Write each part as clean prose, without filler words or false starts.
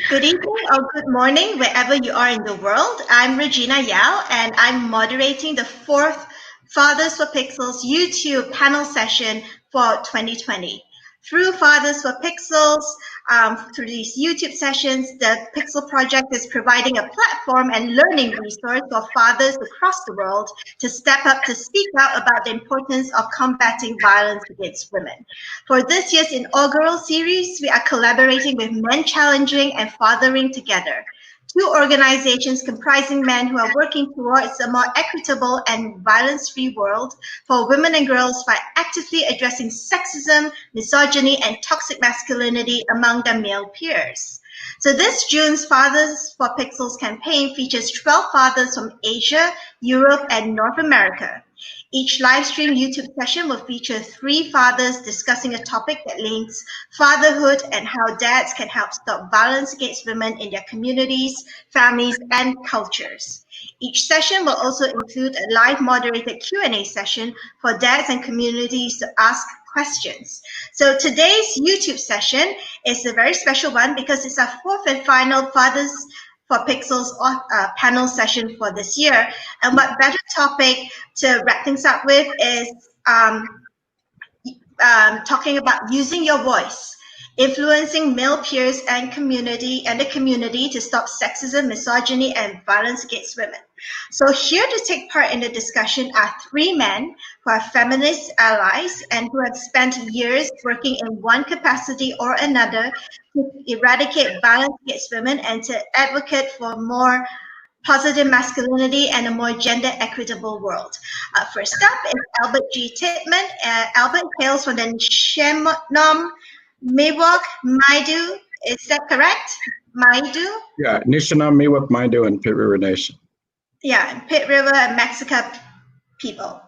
Good evening or good morning, wherever you are in the world. I'm Regina Yao, and I'm moderating the fourth Fathers for Pixels YouTube panel session for 2020. Through Fathers for Pixels, through these YouTube sessions, the Pixel Project is providing a platform and learning resource for fathers across the world to step up to speak out about the importance of combating violence against women. For this year's inaugural series, we are collaborating with Men Challenging and Fathering Together, two organizations comprising men who are working towards a more equitable and violence-free world for women and girls by actively addressing sexism, misogyny, and toxic masculinity among their male peers. So this June's Fathers for Pixels campaign features 12 fathers from Asia, Europe, and North America. Each live stream YouTube session will feature 3 fathers discussing a topic that links fatherhood and how dads can help stop violence against women in their communities, families, and cultures. Each session will also include a live moderated Q&A session for dads and communities to ask questions. So today's YouTube session is a very special one because it's our fourth and final Fathers for Pixels panel session for this year. And what better topic to wrap things up with is talking about using your voice, influencing male peers and the community to stop sexism, misogyny, and violence against women. So here to take part in the discussion are 3 men who are feminist allies and who have spent years working in one capacity or another to eradicate violence against women and to advocate for more positive masculinity and a more gender equitable world. First up is Albert G. Titman. Albert hails from the Nishnam Miwok Maidu. Is that correct? Maidu? Yeah, Nishnam Miwok Maidu and Pit River Nation. Yeah, Pit River and Mexico people.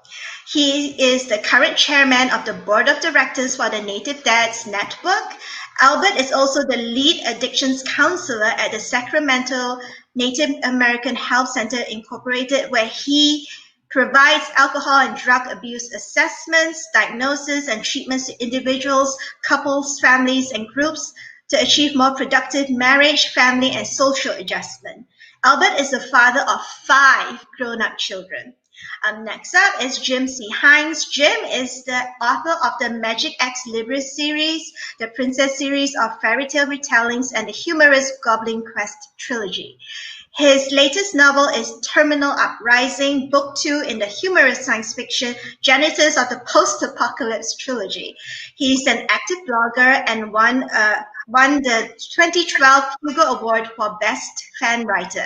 He is the current chairman of the board of directors for the Native Dads Network. Albert is also the lead addictions counselor at the Sacramento Native American Health Center Incorporated, where he provides alcohol and drug abuse assessments, diagnosis, and treatments to individuals, couples, families, and groups to achieve more productive marriage, family, and social adjustment. Albert is the father of 5 grown-up children. Next up is Jim C. Hines. Jim is the author of the Magic X Libris series, the Princess series of fairy tale retellings, and the humorous Goblin Quest trilogy. His latest novel is Terminal Uprising, Book 2 in the humorous science fiction Janitors of the Post-Apocalypse trilogy. He's an active blogger and won the 2012 Hugo Award for Best Fan Writer.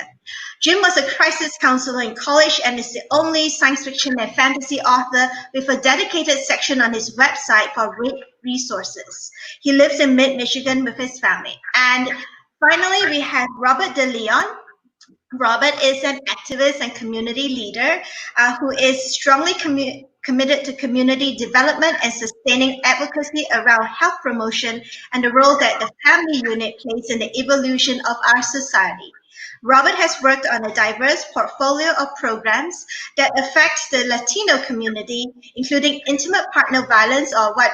Jim was a crisis counselor in college and is the only science fiction and fantasy author with a dedicated section on his website for rape resources. He lives in mid-Michigan with his family. And finally, we have Robert De Leon. Robert is an activist and community leader who is strongly committed to community development and sustaining advocacy around health promotion and the role that the family unit plays in the evolution of our society. Robert has worked on a diverse portfolio of programs that affect the Latino community, including intimate partner violence, or what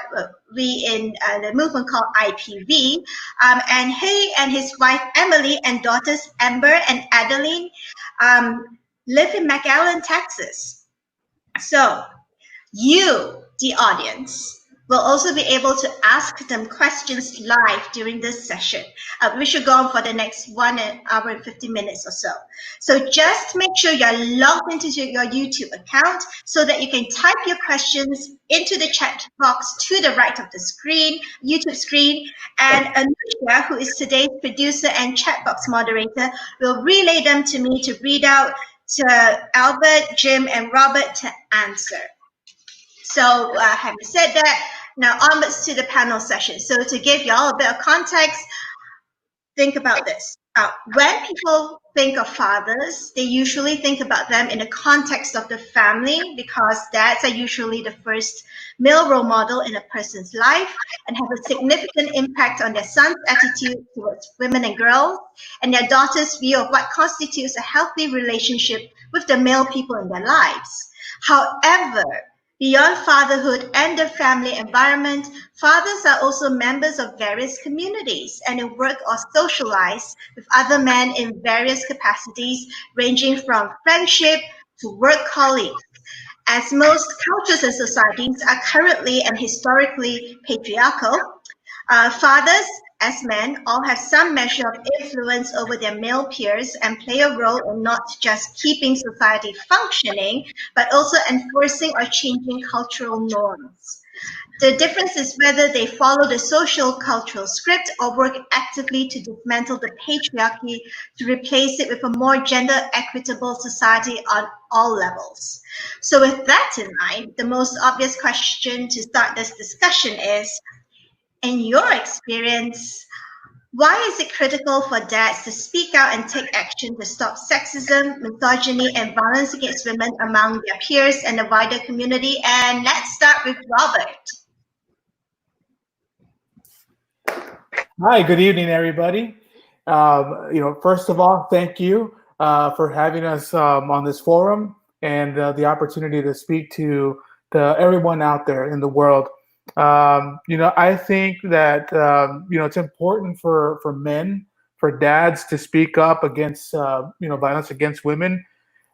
we in the movement call IPV. And he and his wife Emily and daughters Amber and Adeline live in McAllen, Texas. So you, the audience, will also be able to ask them questions live during this session. We should go on for the next 1 hour and 50 minutes or so. So just make sure you're logged into your YouTube account so that you can type your questions into the chat box to the right of the screen, YouTube screen, and Anusha, who is today's producer and chat box moderator, will relay them to me to read out to Albert, Jim, and Robert to answer. So having said that, now onwards to the panel session. So to give y'all a bit of context, think about this. When people think of fathers, they usually think about them in the context of the family because dads are usually the first male role model in a person's life and have a significant impact on their son's attitude towards women and girls and their daughter's view of what constitutes a healthy relationship with the male people in their lives. However, Beyond fatherhood and the family environment, fathers are also members of various communities and they work or socialize with other men in various capacities, ranging from friendship to work colleagues. As most cultures and societies are currently and historically patriarchal, fathers, as men, all have some measure of influence over their male peers and play a role in not just keeping society functioning, but also enforcing or changing cultural norms. The difference is whether they follow the social cultural script or work actively to dismantle the patriarchy to replace it with a more gender equitable society on all levels. So, with that in mind, the most obvious question to start this discussion is, in your experience, why is it critical for dads to speak out and take action to stop sexism, misogyny, and violence against women among their peers and the wider community? And let's start with Robert. Hi, good evening, everybody. First of all, thank you for having us on this forum and the opportunity to speak to everyone out there in the world. I think that it's important for men, for dads to speak up against violence against women,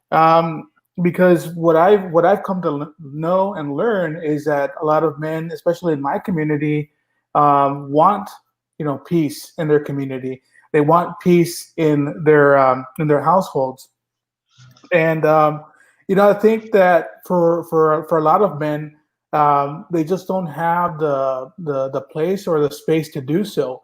because what I've come to know and learn is that a lot of men, especially in my community, want peace in their community. They want peace in their households, and I think that for a lot of men, they just don't have the place or the space to do so.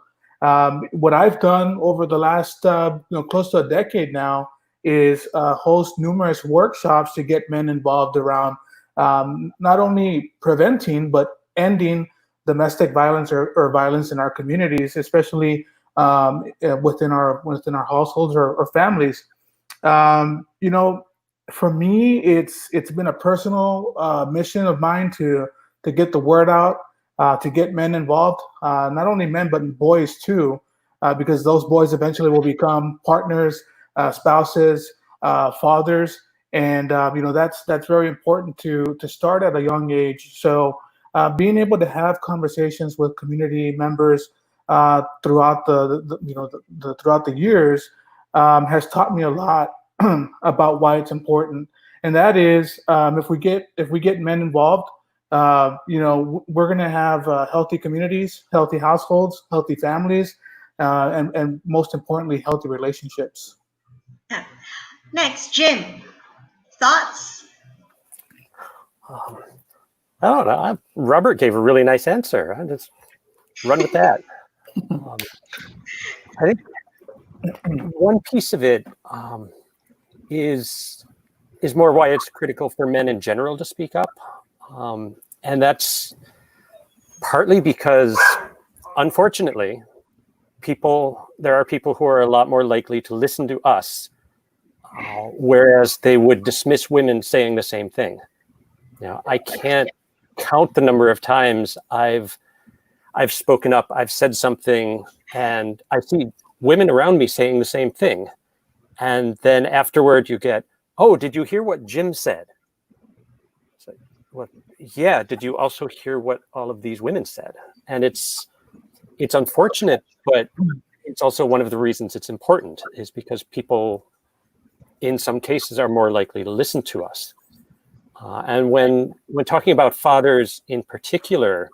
What I've done over the last close to a decade now is host numerous workshops to get men involved around not only preventing but ending domestic violence or violence in our communities, especially within our households or families. For me, it's been a personal mission of mine to get the word out, to get men involved, not only men but boys too, because those boys eventually will become partners, spouses, fathers, and that's very important to start at a young age. So being able to have conversations with community members throughout throughout the years has taught me a lot about why it's important, and that is if we get men involved, we're going to have healthy communities, healthy households, healthy families, and most importantly, healthy relationships. Yeah. Next, Jim, thoughts? I don't know. Robert gave a really nice answer. I just run with that. I think one piece of it is more why it's critical for men in general to speak up, and that's partly because, unfortunately, there are people who are a lot more likely to listen to us, whereas they would dismiss women saying the same thing. I can't count the number of times I've spoken up, I've said something, and I see women around me saying the same thing. And then afterward you get, oh, did you hear what Jim said? It's like, well, yeah, did you also hear what all of these women said? And it's unfortunate, but it's also one of the reasons it's important, is because people in some cases are more likely to listen to us. And when talking about fathers in particular,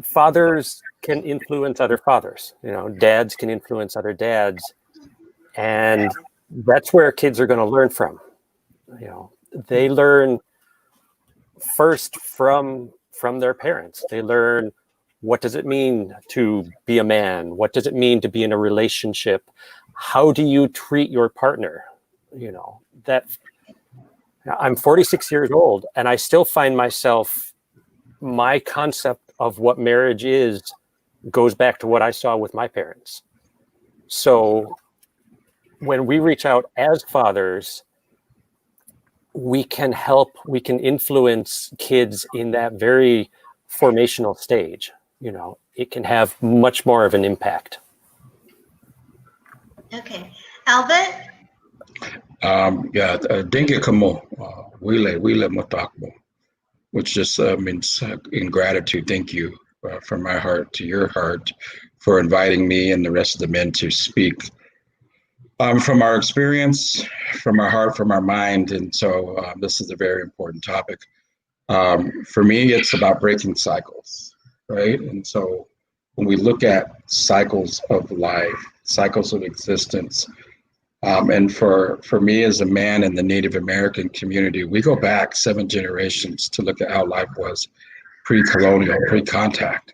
fathers can influence other fathers. Dads can influence other dads, and that's where kids are going to learn from. They learn first from their parents. They learn, what does it mean to be a man? What does it mean to be in a relationship? How do you treat your partner? That I'm 46 years old and I still find my concept of what marriage is goes back to what I saw with my parents. So when we reach out as fathers, we can help, we can influence kids in that very formational stage. It can have much more of an impact. Okay. Albert? Dinge Kamo, Wile Motakmo, which just means in gratitude, thank you from my heart to your heart for inviting me and the rest of the men to speak from our experience, from our heart, from our mind. And so this is a very important topic. For me, it's about breaking cycles, right? And so when we look at cycles of life, cycles of existence, and for me as a man in the Native American community, we go back 7 generations to look at how life was pre-colonial, pre-contact.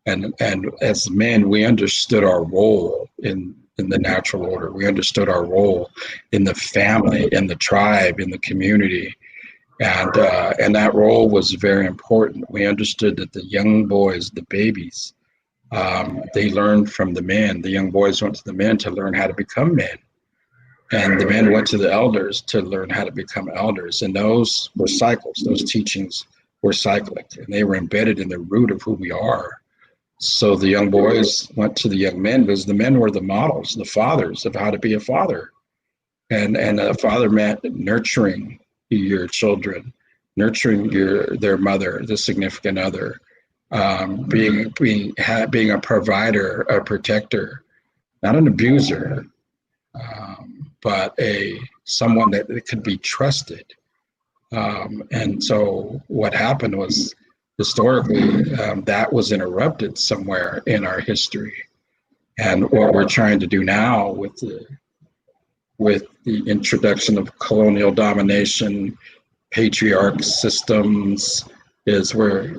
And as men, we understood our role in the natural order. We understood our role in the family, in the tribe, in the community. And that role was very important. We understood that the young boys, the babies, they learned from the men. The young boys went to the men to learn how to become men. And the men went to the elders to learn how to become elders. And those were cycles. Those teachings were cyclic, and they were embedded in the root of who we are. So the young boys went to the young men because the men were the models, the fathers of how to be a father. And a father meant nurturing your children, nurturing their mother, the significant other, being a provider, a protector, not an abuser, but someone that could be trusted. And so what happened was historically that was interrupted somewhere in our history. And what we're trying to do now with the introduction of colonial domination, patriarch systems, is where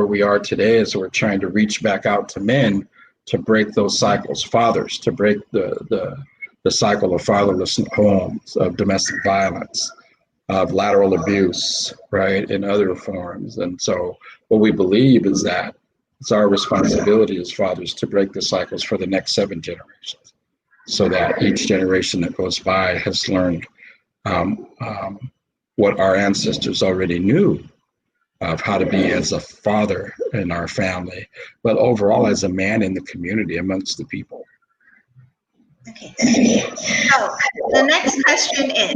we are today is we're trying to reach back out to men to break those cycles, fathers, to break the cycle of fatherless homes, of domestic violence, of lateral abuse, right, in other forms. And so what we believe is that it's our responsibility as fathers to break the cycles for the next 7 generations, so that each generation that goes by has learned what our ancestors already knew of how to be as a father in our family, but overall as a man in the community amongst the people. Okay. So the next question is,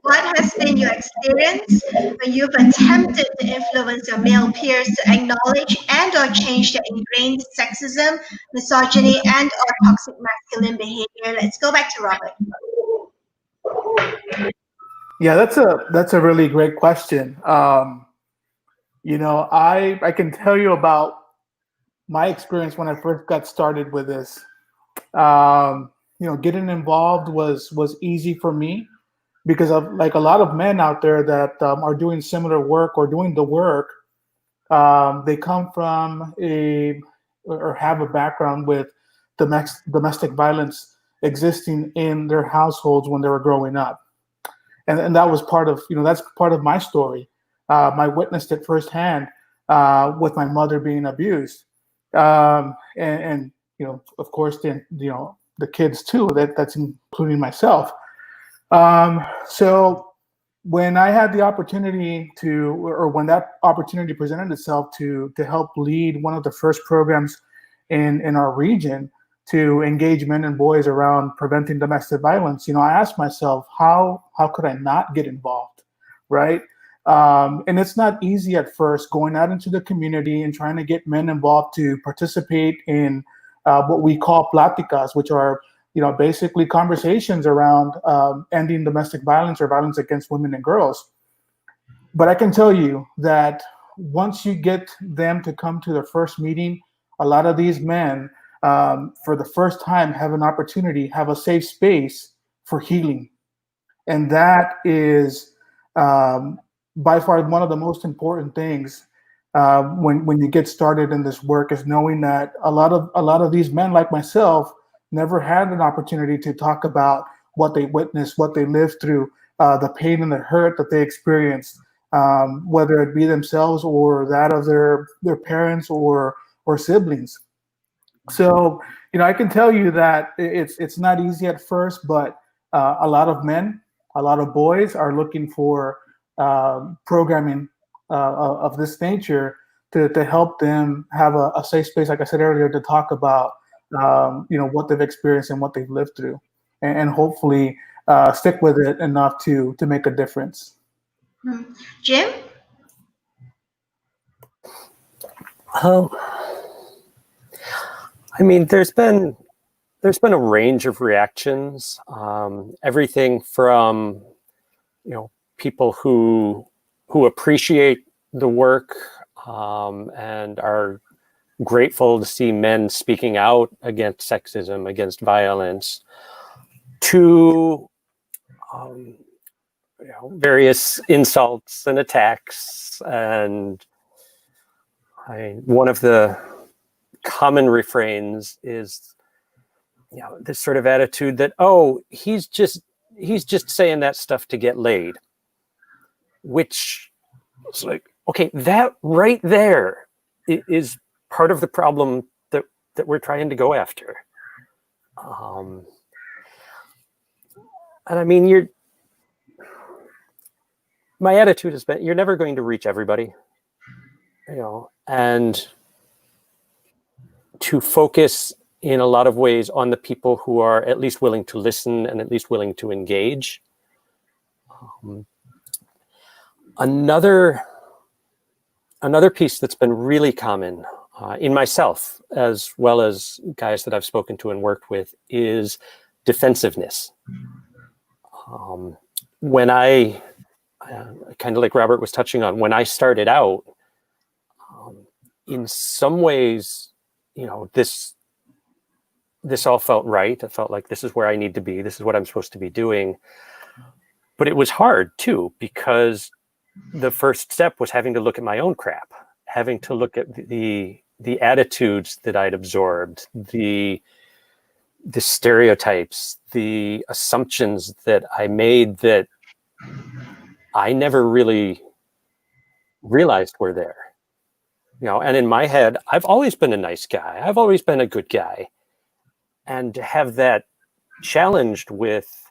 what has been your experience when you've attempted to influence your male peers to acknowledge and or change their ingrained sexism, misogyny, and or toxic masculine behavior? Let's go back to Robert. Yeah, that's a really great question. I can tell you about my experience when I first got started with this. Getting involved was easy for me because of like a lot of men out there that are doing similar work or doing the work. They come from or have a background with domestic violence existing in their households when they were growing up. And that was part of, that's part of my story. I witnessed it firsthand with my mother being abused. And of course, the kids too, that's including myself. So when I had the opportunity when that opportunity presented itself to help lead one of the first programs in our region to engage men and boys around preventing domestic violence, I asked myself, how could I not get involved, right? And it's not easy at first going out into the community and trying to get men involved to participate in what we call pláticas, which are basically conversations around ending domestic violence or violence against women and girls. But I can tell you that once you get them to come to their first meeting, a lot of these men, for the first time, have a safe space for healing. And that is by far one of the most important things when you get started in this work, is knowing that a lot of these men like myself never had an opportunity to talk about what they witnessed, what they lived through, the pain and the hurt that they experienced, whether it be themselves or that of their parents or siblings. So, I can tell you that it's not easy at first, but a lot of men, a lot of boys are looking for programming of this nature to help them have a safe space, like I said earlier, to talk about what they've experienced and what they've lived through, and hopefully stick with it enough to make a difference. Jim? I mean, there's been a range of reactions. Everything from, people who appreciate the work and are grateful to see men speaking out against sexism, against violence, to various insults and attacks. And one of the common refrains is, this sort of attitude that, oh, he's just saying that stuff to get laid, which is like, okay, that right there is part of the problem that we're trying to go after. And I mean, my attitude has been, you're never going to reach everybody, and to focus in a lot of ways on the people who are at least willing to listen and at least willing to engage. Another piece that's been really common in myself, as well as guys that I've spoken to and worked with, is defensiveness. When I kind of like Robert was touching on, when I started out, in some ways, this all felt right. I felt like this is where I need to be. This is what I'm supposed to be doing. But it was hard too, because the first step was having to look at my own crap, having to look at the attitudes that I'd absorbed, the stereotypes, the assumptions that I made that I never really realized were there. And in my head, I've always been a nice guy. I've always been a good guy. And to have that challenged with,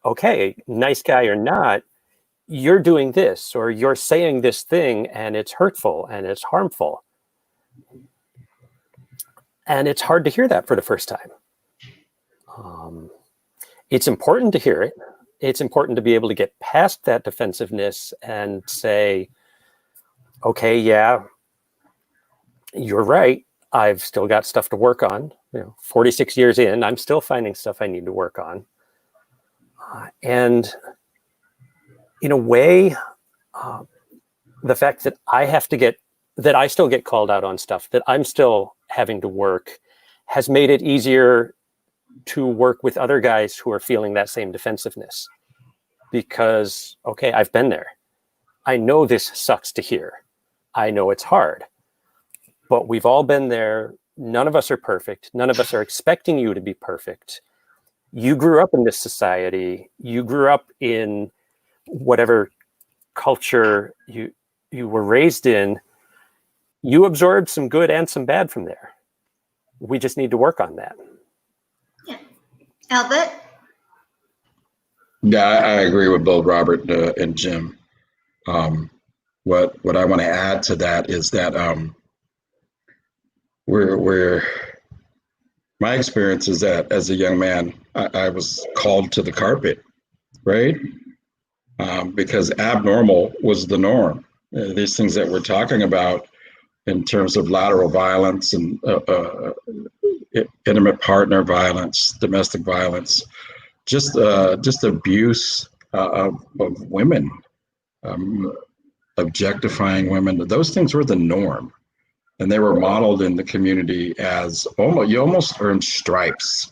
okay, nice guy or not, you're doing this, or you're saying this thing, and it's hurtful and it's harmful. And it's hard to hear that for the first time. It's important to hear it. It's important to be able to get past that defensiveness and say, okay, yeah, you're right. I've still got stuff to work on. 46 years in, I'm still finding stuff I need to work on. And in a way, the fact that I still get called out on stuff, that I'm still having to work, has made it easier to work with other guys who are feeling that same defensiveness. Because, okay, I've been there. I know this sucks to hear. I know it's hard. But we've all been there. None of us are perfect. None of us are expecting you to be perfect. You grew up in this society. You grew up in whatever culture you were raised in. You absorbed some good and some bad from there. We just need to work on that. Yeah. Albert? Yeah, I agree with both Robert and Jim. What I want to add to that is that my experience is that as a young man, I was called to the carpet, right? Because abnormal was the norm. These things that we're talking about in terms of lateral violence and intimate partner violence, domestic violence, just abuse of women, objectifying women. Those things were the norm. And they were modeled in the community as you almost earned stripes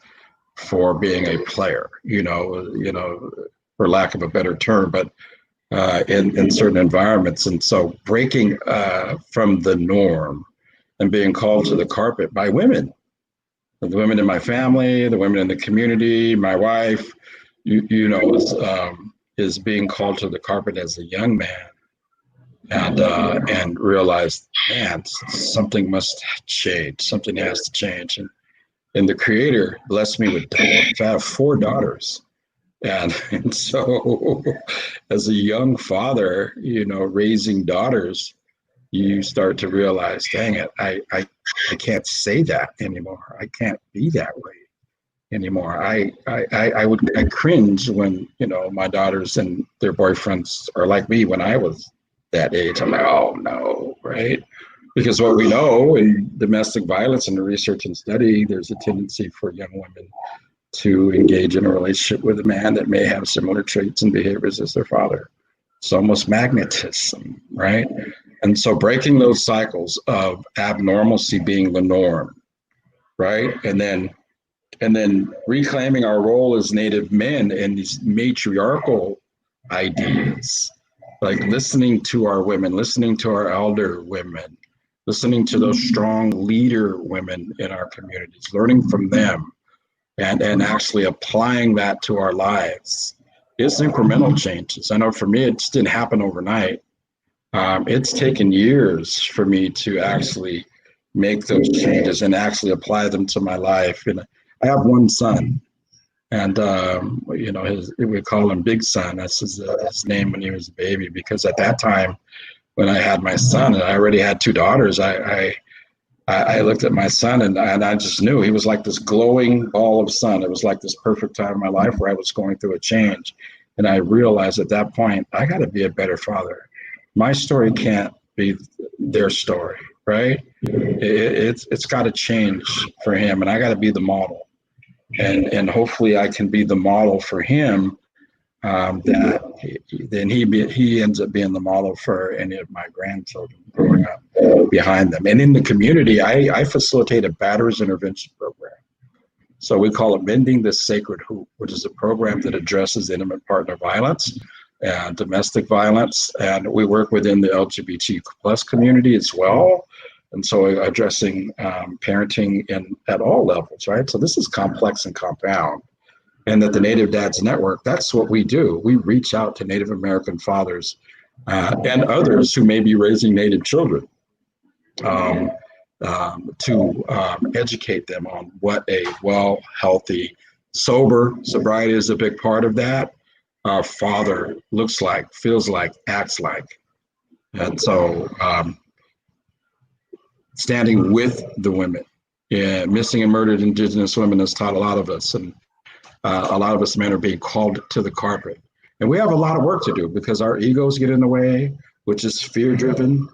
for being a player, for lack of a better term, but in certain environments. And so breaking from the norm and being called to the carpet by women, the women in my family, the women in the community, my wife, is being called to the carpet as a young man. And realized, man, something must change. Something has to change. And the Creator blessed me with I have 4 daughters. And so as a young father, raising daughters, you start to realize, dang it, I can't say that anymore. I can't be that way. anymore. I cringe when, you know, my daughters and their boyfriends are like me when I was that age. I'm like, oh no, right? Because what we know in domestic violence and the research and study, there's a tendency for young women to engage in a relationship with a man that may have similar traits and behaviors as their father. It's almost magnetism, right? And so breaking those cycles of abnormalcy being the norm, right? And then reclaiming our role as Native men and these matriarchal ideas, like listening to our women, listening to our elder women, listening to those strong leader women in our communities, learning from them, and actually applying that to our lives. It's incremental changes. I know for me, it just didn't happen overnight. It's taken years for me to actually make those changes and actually apply them to my life. And I have one son, and you know, we call him Big Son. That's his name when he was a baby, because at that time, when I had my son, and I already had two daughters, I looked at my son and I just knew he was like this glowing ball of sun. It was like this perfect time in my life where I was going through a change. And I realized at that point, I got to be a better father. My story can't be their story, right? It's got to change for him, and I got to be the model. And hopefully I can be the model for him, then he ends up being the model for any of my grandchildren growing up behind them. And in the community, I facilitate a batterers intervention program. So we call it Mending the Sacred Hoop, which is a program that addresses intimate partner violence and domestic violence. And we work within the LGBT plus community as well. And so addressing parenting at all levels, right? So this is complex and compound. And at the Native Dads Network, that's what we do. We reach out to Native American fathers and others who may be raising Native children to educate them on what a well, healthy, sobriety is a big part of that, father looks like, feels like, acts like. And so standing with the women, missing and murdered Indigenous women has taught a lot of us. And a lot of us men are being called to the carpet. And we have a lot of work to do because our egos get in the way, which is fear-driven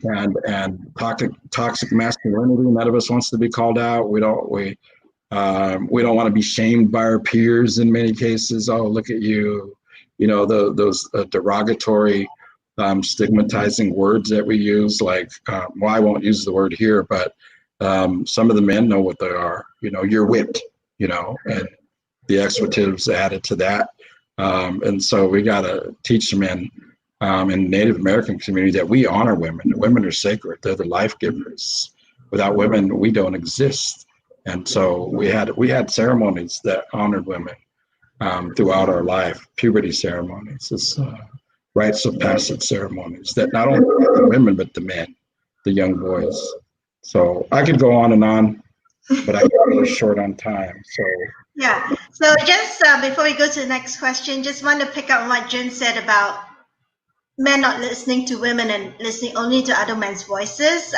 and toxic masculinity. None of us wants to be called out. We don't want to be shamed by our peers in many cases. Oh, look at you. You know, those derogatory, stigmatizing words that we use, like, well, I won't use the word here, but some of the men know what they are. You know, you're whipped, you know, and the expletives added to that. And so we got to teach men in the Native American community that we honor women. Women are sacred. They're the life givers. Without women, we don't exist. And so we had ceremonies that honored women throughout our life, puberty ceremonies, this, rites of passage ceremonies that not only the women, but the men, the young boys. So I could go on, but I'm really short on time. So yeah. So just before we go to the next question, just want to pick up on what Jun said about men not listening to women and listening only to other men's voices.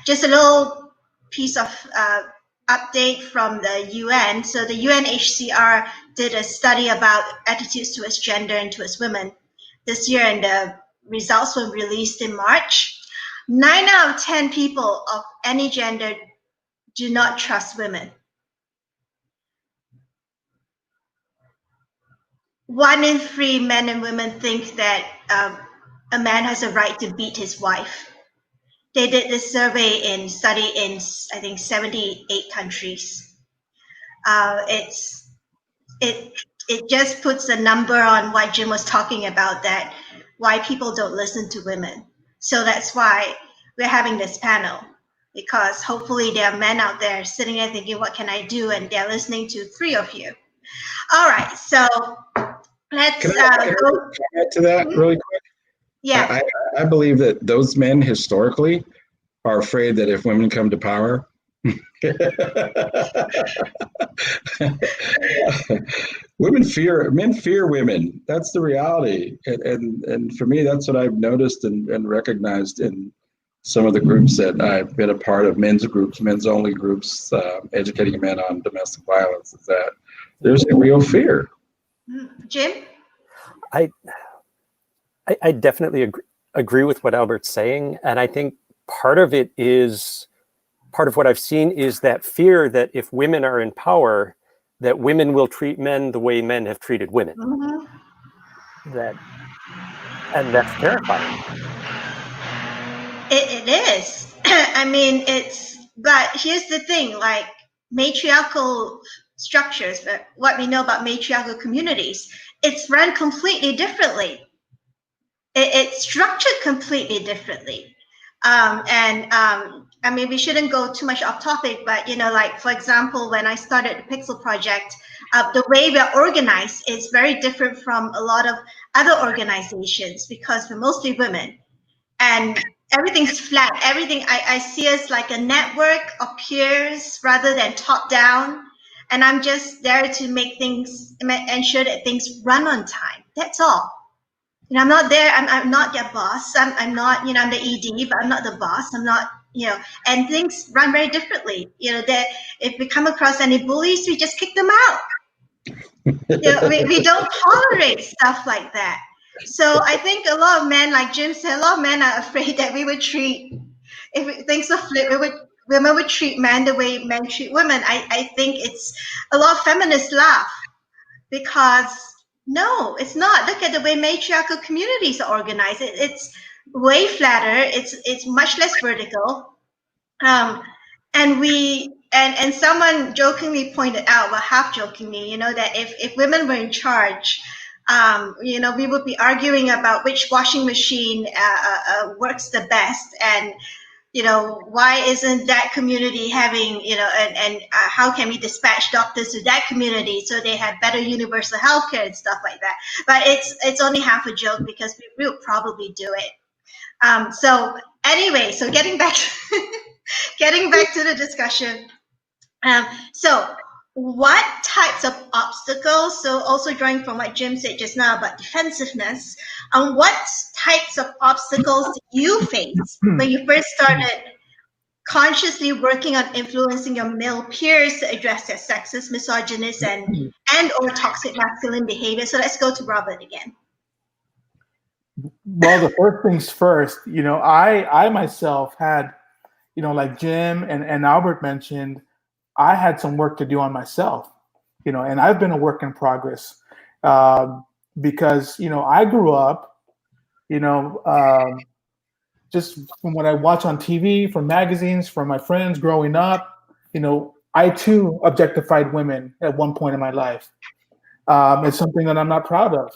Just a little piece of update from the UN. So the UNHCR did a study about attitudes towards gender and towards women this year, and the results were released in March. 9 out of 10 people of any gender do not trust women. 1 in 3 men and women think that a man has a right to beat his wife. They did this study in, I think, 78 countries. It just puts a number on what Jim was talking about, that why people don't listen to women. So that's why we're having this panel, because hopefully there are men out there sitting there thinking, what can I do? And they're listening to 3 of you. All right, so let's go add to that really quick. Yeah. I believe that those men historically are afraid that if women come to power, men fear women. That's the reality. And for me, that's what I've noticed and recognized in some of the groups that I've been a part of, men's groups, men's only groups, educating men on domestic violence, is that there's a real fear. Jim? I definitely agree with what Albert's saying. And I think part of what I've seen is that fear that if women are in power, that women will treat men the way men have treated women. And that's terrifying. It is. I mean, but here's the thing, like matriarchal structures, but what we know about matriarchal communities, it's run completely differently. It's structured completely differently. I mean, we shouldn't go too much off topic, but, like, for example, when I started the Pixel Project, the way we're organized is very different from a lot of other organizations because we're mostly women. And everything's flat. Everything, I see us like a network of peers rather than top down. And I'm just there to ensure that things run on time. That's all. I'm not there. I'm not your boss. I'm not, I'm the ED, but I'm not the boss. I'm not, and things run very differently. That if we come across any bullies, we just kick them out. We don't tolerate stuff like that. So I think a lot of men, like Jim said, a lot of men are afraid that we would treat, if things were flipped, women would treat men the way men treat women. I think it's a lot of feminists laugh because no, it's not. Look at the way matriarchal communities are organized. It's way flatter. It's much less vertical. And someone jokingly pointed out, well, half jokingly, that if women were in charge, we would be arguing about which washing machine works the best, and why isn't that community having, and how can we dispatch doctors to that community so they have better universal health care and stuff like that. But it's only half a joke because we will probably do it. So anyway, so getting back to the discussion. So what types of obstacles, so also drawing from what Jim said just now about defensiveness, what types of obstacles did you face when you first started consciously working on influencing your male peers to address their sexist, misogynist, and or toxic masculine behavior? So let's go to Robert again. Well, the first things first, I myself had, like Jim and Albert mentioned, I had some work to do on myself, and I've been a work in progress because, I grew up, just from what I watch on TV, from magazines, from my friends growing up, I too objectified women at one point in my life. It's something that I'm not proud of.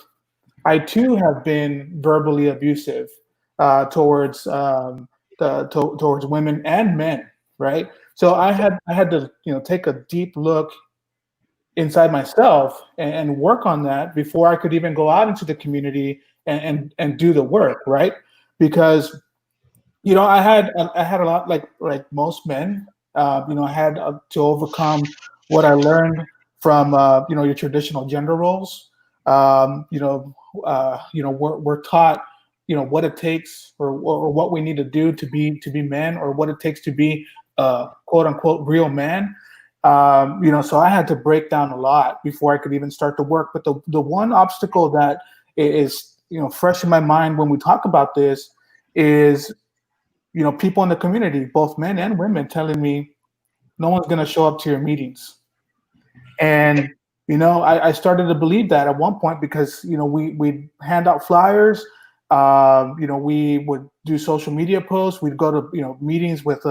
I too have been verbally abusive towards towards women and men, right? So I had to take a deep look inside myself and work on that before I could even go out into the community and do the work, right? Because I had a lot, like most men, I had to overcome what I learned from your traditional gender roles. We're taught what it takes or what we need to do to be men, or what it takes to be quote unquote real man. So I had to break down a lot before I could even start to work. But the one obstacle that is fresh in my mind when we talk about this is people in the community, both men and women, telling me no one's going to show up to your meetings. And I started to believe that at one point because we'd hand out flyers. We would do social media posts. We'd go to meetings with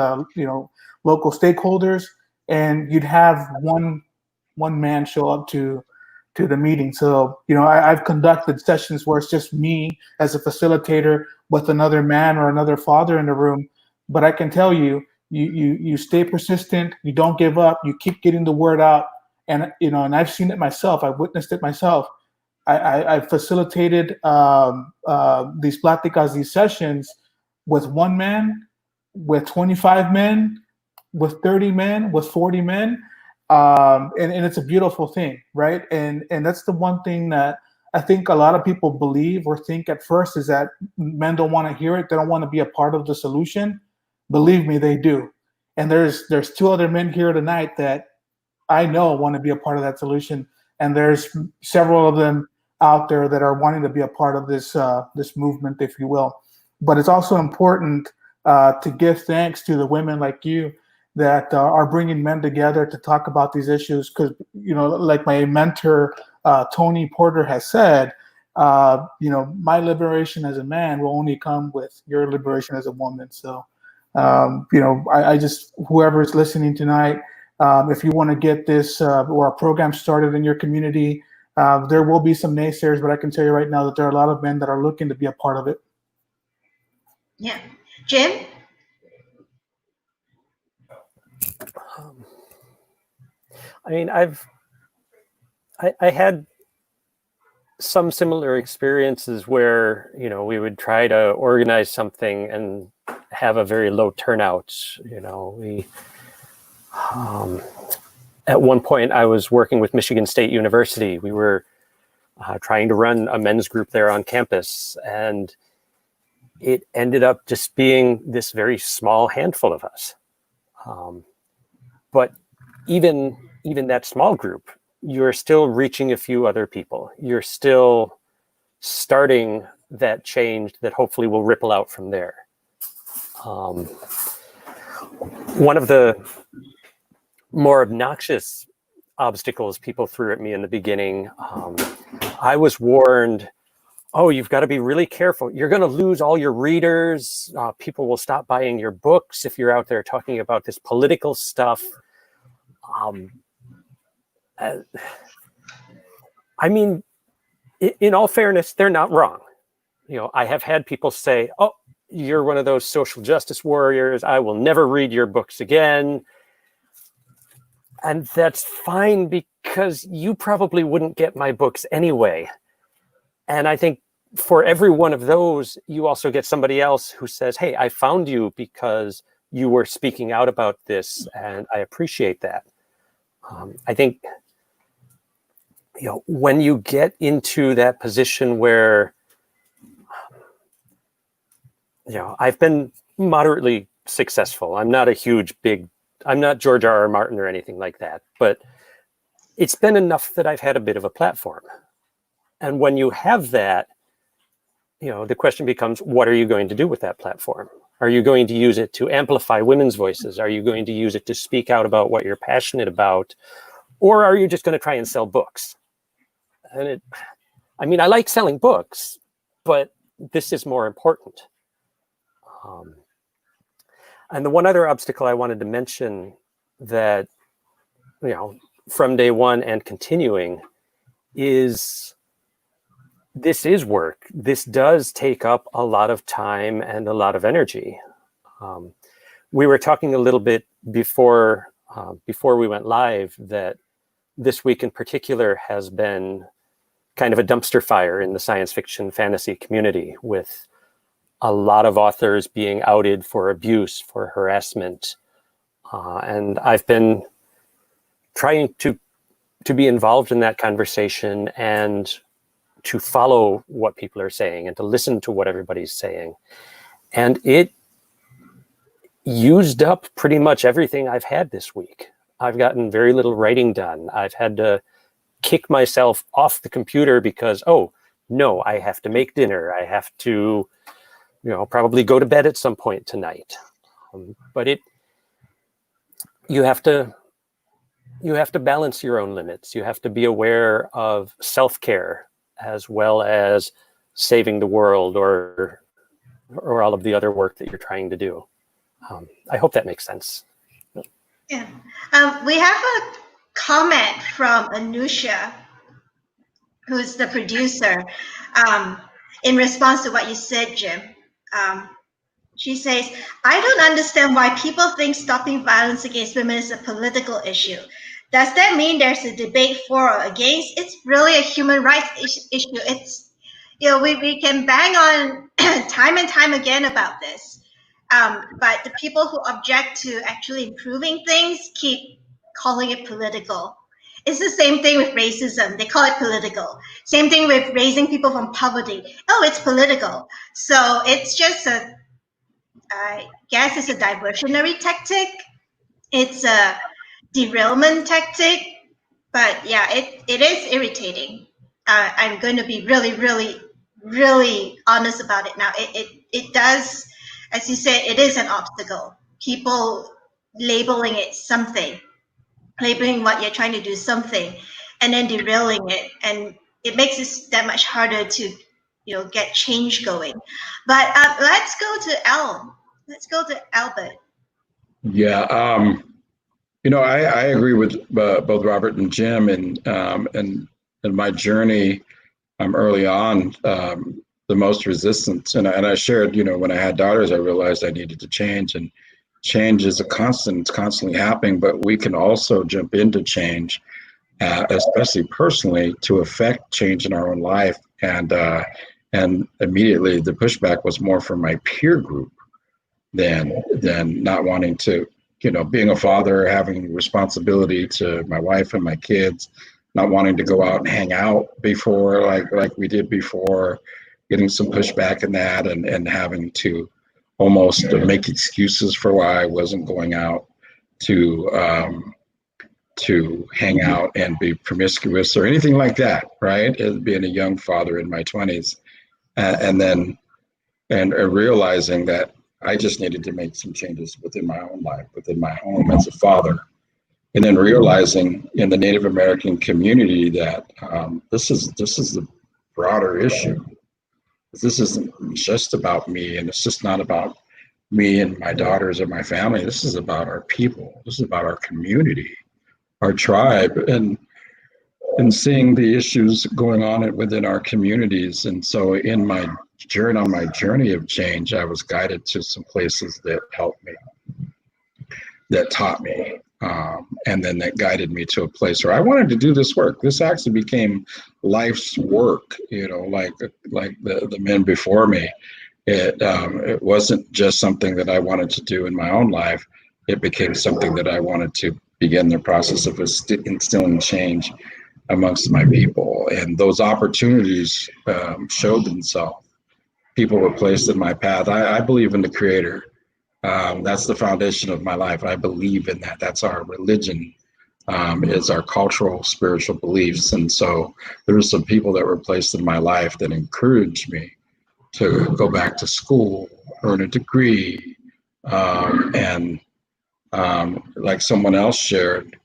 local stakeholders, and you'd have one man show up to the meeting. So I've conducted sessions where it's just me as a facilitator with another man or another father in the room. But I can tell you, you stay persistent. You don't give up. You keep getting the word out. And and I've seen it myself. I've witnessed it myself. I facilitated these pláticas, these sessions with one man, with 25 men, with 30 men, with 40 men. And it's a beautiful thing, right? And that's the one thing that I think a lot of people believe or think at first, is that men don't want to hear it. They don't want to be a part of the solution. Believe me, they do. And there's 2 other men here tonight that I know want to be a part of that solution, and there's several of them out there that are wanting to be a part of this this movement, if you will. But it's also important to give thanks to the women like you that are bringing men together to talk about these issues. Because like my mentor Tony Porter has said, my liberation as a man will only come with your liberation as a woman. So, I just whoever's listening tonight. If you want to get this or a program started in your community, there will be some naysayers, but I can tell you right now that there are a lot of men that are looking to be a part of it. Yeah. Jim? I mean, I had some similar experiences where, we would try to organize something and have a very low turnout. At one point, I was working with Michigan State University. We were trying to run a men's group there on campus, and it ended up just being this very small handful of us. But even that small group, you're still reaching a few other people. You're still starting that change that hopefully will ripple out from there. One of the more obnoxious obstacles people threw at me in the beginning, I was warned, oh, you've got to be really careful. You're going to lose all your readers. People will stop buying your books if you're out there talking about this political stuff. I mean, in all fairness, they're not wrong. I have had people say, oh, you're one of those social justice warriors. I will never read your books again. And that's fine, because you probably wouldn't get my books anyway. And I think for every one of those, you also get somebody else who says, hey, I found you because you were speaking out about this, and I appreciate that. I think, when you get into that position where, I've been moderately successful. I'm not I'm not George R.R. Martin or anything like that, but it's been enough that I've had a bit of a platform. And when you have that, the question becomes, what are you going to do with that platform? Are you going to use it to amplify women's voices? Are you going to use it to speak out about what you're passionate about? Or are you just going to try and sell books? And I like selling books, but this is more important. And the one other obstacle I wanted to mention that, from day one and continuing is this is work. This does take up a lot of time and a lot of energy. We were talking a little bit before we went live that this week in particular has been kind of a dumpster fire in the science fiction fantasy community, with a lot of authors being outed for abuse, for harassment. And I've been trying to be involved in that conversation and to follow what people are saying and to listen to what everybody's saying. And it used up pretty much everything I've had this week. I've gotten very little writing done. I've had to kick myself off the computer because, oh, no, I have to make dinner. I have to, probably go to bed at some point tonight. But you have to balance your own limits. You have to be aware of self-care as well as saving the world or all of the other work that you're trying to do. I hope that makes sense. Yeah. We have a comment from Anusha, who's the producer, in response to what you said, Jim. She says, I don't understand why people think stopping violence against women is a political issue. Does that mean there's a debate for or against? It's really a human rights issue. It's, we can bang on time and time again about this. But the people who object to actually improving things keep calling it political. It's the same thing with racism. They call it political. Same thing with raising people from poverty. Oh, it's political. So it's just I guess it's a diversionary tactic. It's a derailment tactic. But yeah, it is irritating. I'm going to be really, really, really honest about it now. It does, as you said, it is an obstacle. People labeling it something, labeling what you're trying to do something, and then derailing it, and it makes it that much harder to, get change going. But let's go to Al. Let's go to Albert. Yeah, I agree with both Robert and Jim, and my journey early on, the most resistance, and I shared, when I had daughters, I realized I needed to change, and change is a constant; it's constantly happening. But we can also jump into change, especially personally, to affect change in our own life, and immediately the pushback was more from my peer group than not wanting to, being a father, having responsibility to my wife and my kids, not wanting to go out and hang out before, like we did before, getting some pushback in that, and having to almost make excuses for why I wasn't going out to hang out and be promiscuous or anything like that, right? As being a young father in my 20s, and then realizing that I just needed to make some changes within my own life, within my home as a father. And then realizing in the Native American community that this is a broader issue. This isn't just about me, and it's just not about me and my daughters or my family. This is about our people. This is about our community, our tribe, and seeing the issues going on within our communities. And so on my journey of change, I was guided to some places that helped me, that taught me, and then that guided me to a place where I wanted to do this work. This actually became life's work, like the men before me. It wasn't just something that I wanted to do in my own life. It became something that I wanted to begin the process of instilling change amongst my people. And those opportunities showed themselves. People were placed in my path. I believe in the Creator. That's the foundation of my life. I believe in that. That's our religion, is our cultural, spiritual beliefs. And so there were some people that were placed in my life that encouraged me to go back to school, earn a degree, and like someone else shared,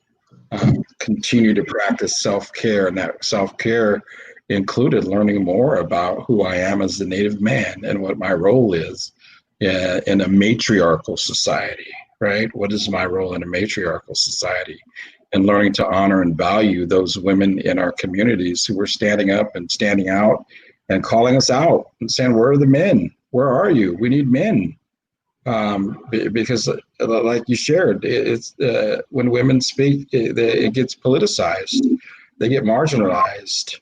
continue to practice self-care. And that self-care included learning more about who I am as a Native man and what my role is in a matriarchal society, right? What is my role in a matriarchal society? And learning to honor and value those women in our communities who were standing up and standing out and calling us out and saying, where are the men? Where are you? We need men. Because like you shared, it's when women speak, it gets politicized. They get marginalized.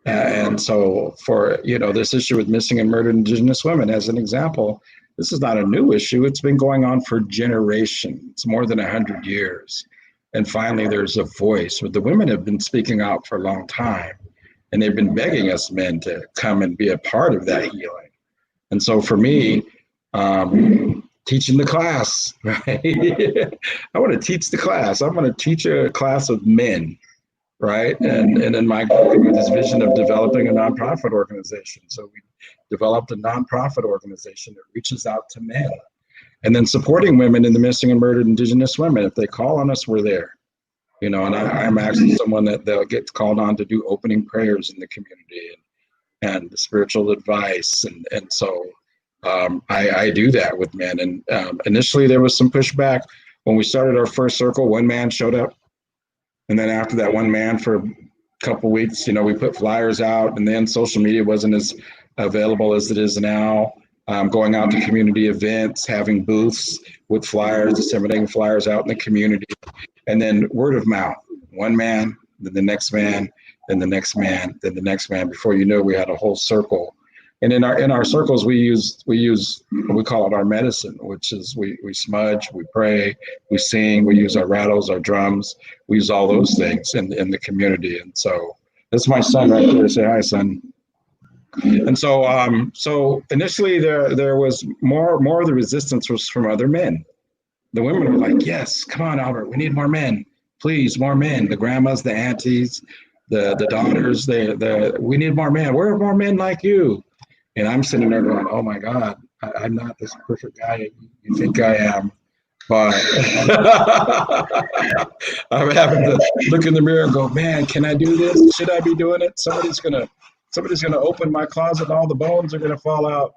And so for, this issue with missing and murdered Indigenous women, as an example, this is not a new issue. It's been going on for generations, more than 100 years. And finally, there's a voice. But the women have been speaking out for a long time, and they've been begging us men to come and be a part of that healing. And so for me, teaching the class, right? I want to teach the class. I'm going to teach a class of men, right? And in my group, with this vision of developing a nonprofit organization. So we developed a nonprofit organization that reaches out to men, and then supporting women in the missing and murdered Indigenous women. If they call on us, we're there. And I'm actually someone that they'll get called on to do opening prayers in the community and spiritual advice. And so I do that with men. And initially there was some pushback. When we started our first circle, one man showed up. And then after that one man, for a couple of weeks, we put flyers out, and then social media wasn't as available as it is now. Going out to community events, having booths with flyers, disseminating flyers out in the community, and then word of mouth. One man, then the next man, then the next man, then the next man. Before you know, we had a whole circle. And in our circles, we use we call it our medicine, which is we smudge, we pray, we sing, we use our rattles, our drums, we use all those things in the community. And so that's my son right there. Say hi, son. And so initially there was more of the resistance was from other men. The women were like, yes, come on, Albert, we need more men. Please, more men. The grandmas, the aunties, the daughters, we need more men. Where are more men like you? And I'm sitting there going, oh my God, I'm not this perfect guy you think I am. But I'm having to look in the mirror and go, man, can I do this? Should I be doing it? Somebody's gonna open my closet and all the bones are gonna fall out.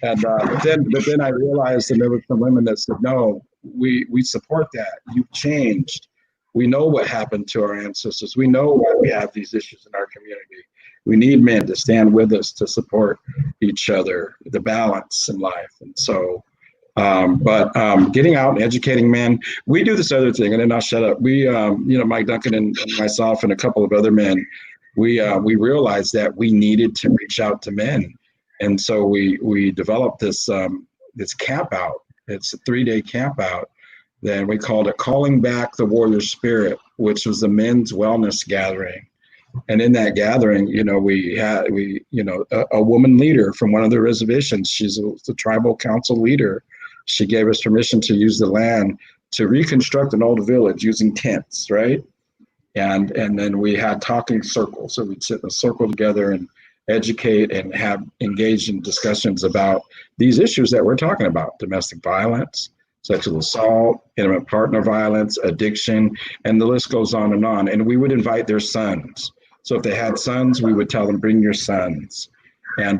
And but then I realized, and there were some women that said, no, we support that. You've changed. We know what happened to our ancestors. We know why we have these issues in our community. We need men to stand with us to support each other, the balance in life. And so, getting out and educating men, we do this other thing, and then I'll shut up. We, Mike Duncan and myself and a couple of other men, we realized that we needed to reach out to men. And so we developed this camp out. It's a 3-day camp out. Then we called it Calling Back the Warrior Spirit, which was a men's wellness gathering. And in that gathering, we had a woman leader from one of the reservations. She's the tribal council leader. She gave us permission to use the land to reconstruct an old village using tents, right? And then we had talking circles. So we'd sit in a circle together and educate and have engaged in discussions about these issues that we're talking about: domestic violence, sexual assault, intimate partner violence, addiction, and the list goes on. And we would invite their sons. So if they had sons, we would tell them, bring your sons. And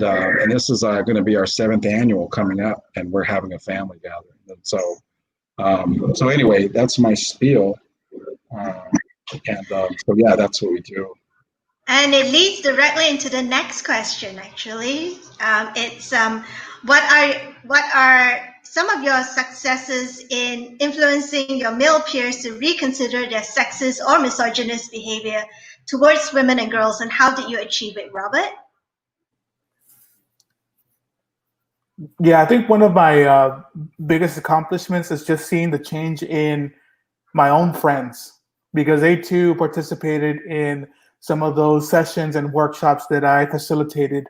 this is going to be our 7th annual coming up, and we're having a family gathering. And so anyway, that's my spiel. So yeah, that's what we do. And it leads directly into the next question, actually. It's what are some of your successes in influencing your male peers to reconsider their sexist or misogynist behavior towards women and girls, and how did you achieve it, Robert? Yeah, I think one of my biggest accomplishments is just seeing the change in my own friends, because they too participated in some of those sessions and workshops that I facilitated,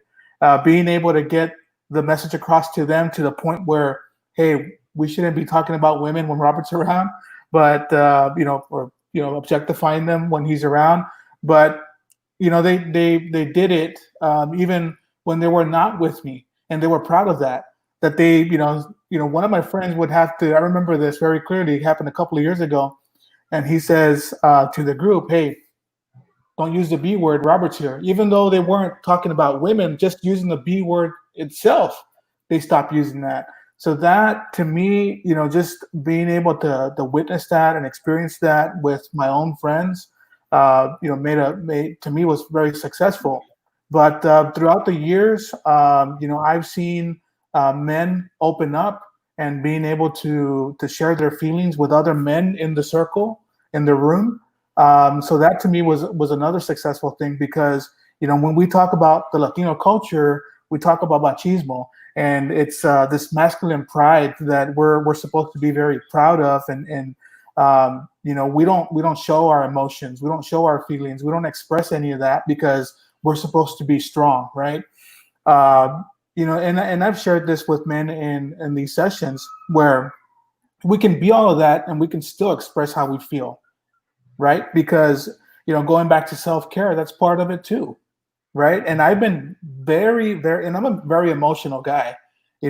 being able to get the message across to them to the point where, hey, we shouldn't be talking about women when Robert's around, but or objectifying them when he's around. But they did it even when they were not with me, and they were proud of that. That they, one of my friends would have to. I remember this very clearly. It happened a couple of years ago, and he says to the group, "Hey, don't use the B word. Robert's here." Even though they weren't talking about women, just using the B word itself, they stopped using that. So that, to me, just being able to witness that and experience that with my own friends, made to me was very successful. But throughout the years, I've seen men open up and being able to share their feelings with other men in the circle, in the room. So that to me was another successful thing, because when we talk about the Latino culture, we talk about machismo, and it's this masculine pride that we're supposed to be very proud of, and we don't show our emotions, we don't show our feelings, we don't express any of that because we're supposed to be strong, right? And I've shared this with men in these sessions where we can be all of that and we can still express how we feel, right? Because going back to self-care, that's part of it too, right? And I've been very, very, and I'm a very emotional guy.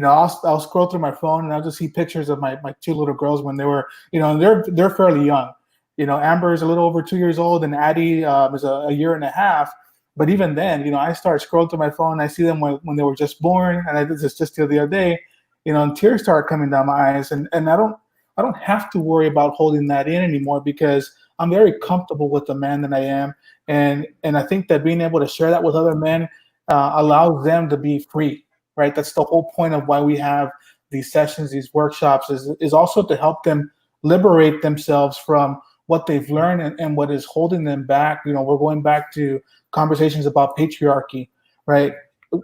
I'll scroll through my phone and I'll just see pictures of my 2 little girls when they were, they're fairly young. Amber is a little over 2 years old, and Addie is a year and a half. But even then, I start scrolling through my phone. I see them when they were just born, and I did this just the other day. And tears start coming down my eyes, and I don't have to worry about holding that in anymore, because I'm very comfortable with the man that I am, and I think that being able to share that with other men allows them to be free, right? That's the whole point of why we have these sessions, these workshops, is also to help them liberate themselves from what they've learned and what is holding them back. We're going back to conversations about patriarchy, right?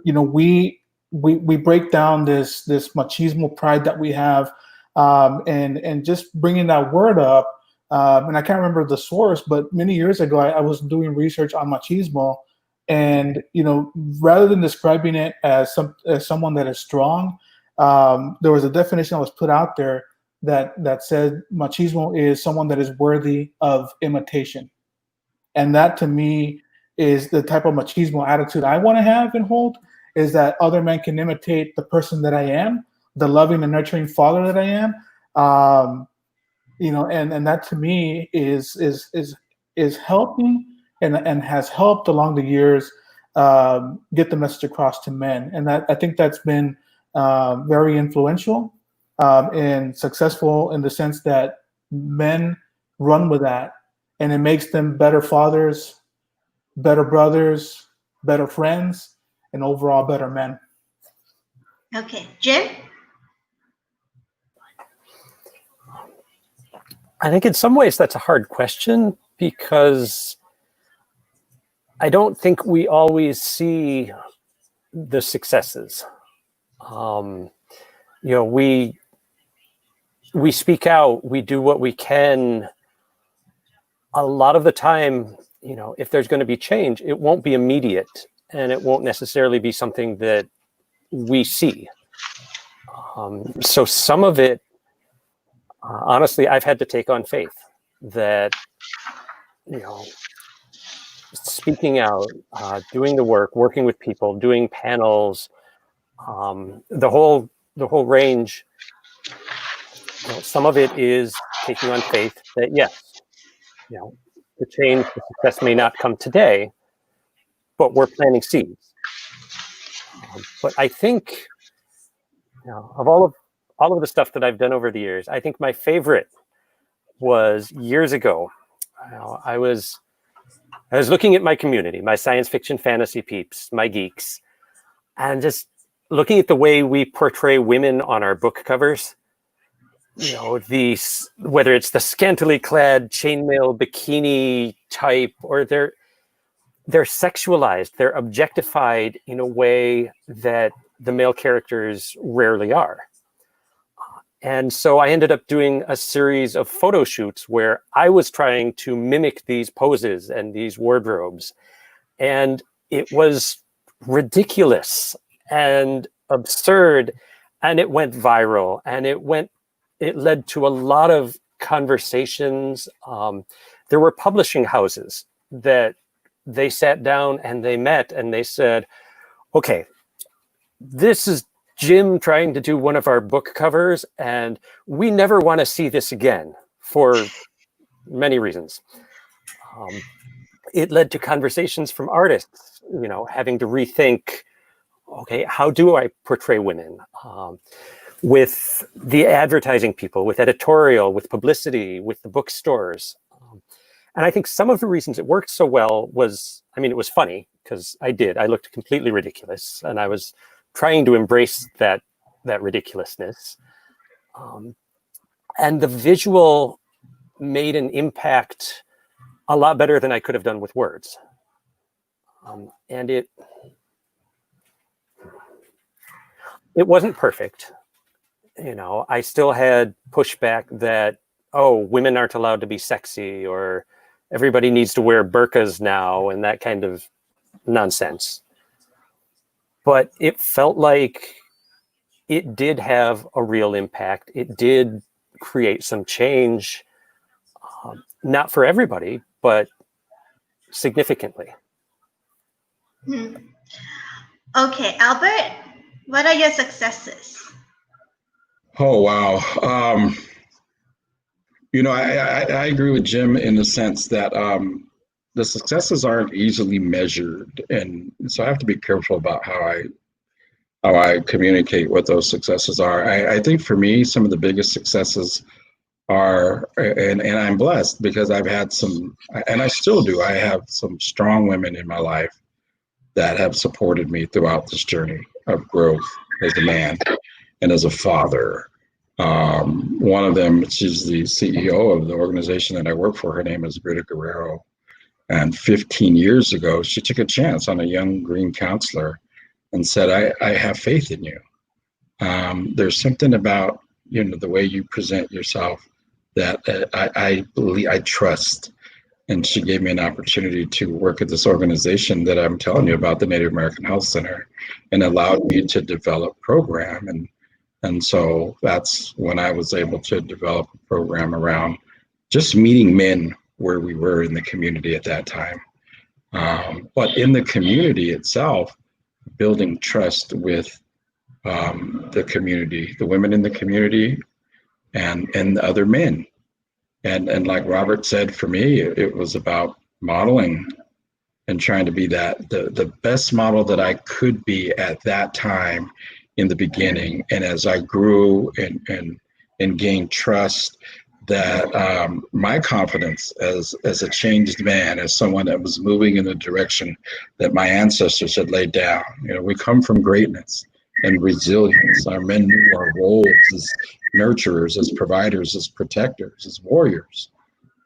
We break down this machismo pride that we have, and just bringing that word up. And I can't remember the source, but many years ago, I was doing research on machismo, And rather than describing it as someone that is strong, there was a definition that was put out there that said machismo is someone that is worthy of imitation. And that to me is the type of machismo attitude I want to have and hold, is that other men can imitate the person that I am, the loving and nurturing father that I am. And that to me is helping and has helped along the years get the message across to men. And that I think that's been very influential and successful in the sense that men run with that, and it makes them better fathers, better brothers, better friends, and overall better men. Okay, Jim? I think in some ways that's a hard question, because I don't think we always see the successes. We speak out, we do what we can. A lot of the time, if there's going to be change, it won't be immediate, and it won't necessarily be something that we see. So some of it, honestly, I've had to take on faith that, speaking out, doing the work, working with people, doing panels, the whole range. Some of it is taking on faith that yes, the change, the success may not come today, but we're planting seeds. But I think, of all of the stuff that I've done over the years, I think my favorite was years ago. I was looking at my community, my science fiction fantasy peeps, my geeks, and just looking at the way we portray women on our book covers. Whether it's the scantily clad chainmail bikini type, or they're sexualized, they're objectified in a way that the male characters rarely are. And so I ended up doing a series of photo shoots where I was trying to mimic these poses and these wardrobes. And it was ridiculous and absurd, and it went viral, and it led to a lot of conversations. There were publishing houses that they sat down and they met and they said, okay, this is Jim trying to do one of our book covers, and we never want to see this again for many reasons. It led to conversations from artists, having to rethink, okay, how do I portray women? With the advertising people, with editorial, with publicity, with the bookstores. And I think some of the reasons it worked so well was, it was funny because I looked completely ridiculous, and I was trying to embrace that ridiculousness. And the visual made an impact a lot better than I could have done with words. And it wasn't perfect. I still had pushback that, women aren't allowed to be sexy, or everybody needs to wear burqas now, and that kind of nonsense. But it felt like it did have a real impact. It did create some change, not for everybody, but significantly. Okay, Albert, what are your successes? Oh, wow. I agree with Jim in the sense that the successes aren't easily measured. And so I have to be careful about how I communicate what those successes are. I think for me, some of the biggest successes are, and I'm blessed because I've had some, and I still do, I have some strong women in my life that have supported me throughout this journey of growth as a man and as a father. One of them, she's the CEO of the organization that I work for. Her name is Britta Guerrero. And 15 years ago, she took a chance on a young green counselor and said, I have faith in you. There's something about, the way you present yourself that I believe, I trust. and she gave me an opportunity to work at this organization that I'm telling you about, the Native American Health Center, and allowed me to develop program. And so that's when I was able to develop a program around just meeting men where we were in the community at that time. But in the community itself, building trust with the community, the women in the community, and the other men. And like Robert said, for me, it was about modeling and trying to be the best model that I could be at that time in the beginning. And as I grew and gained trust, that my confidence as a changed man, as someone that was moving in the direction that my ancestors had laid down. You know, we come from greatness and resilience. Our men knew our roles as nurturers, as providers, as protectors, as warriors.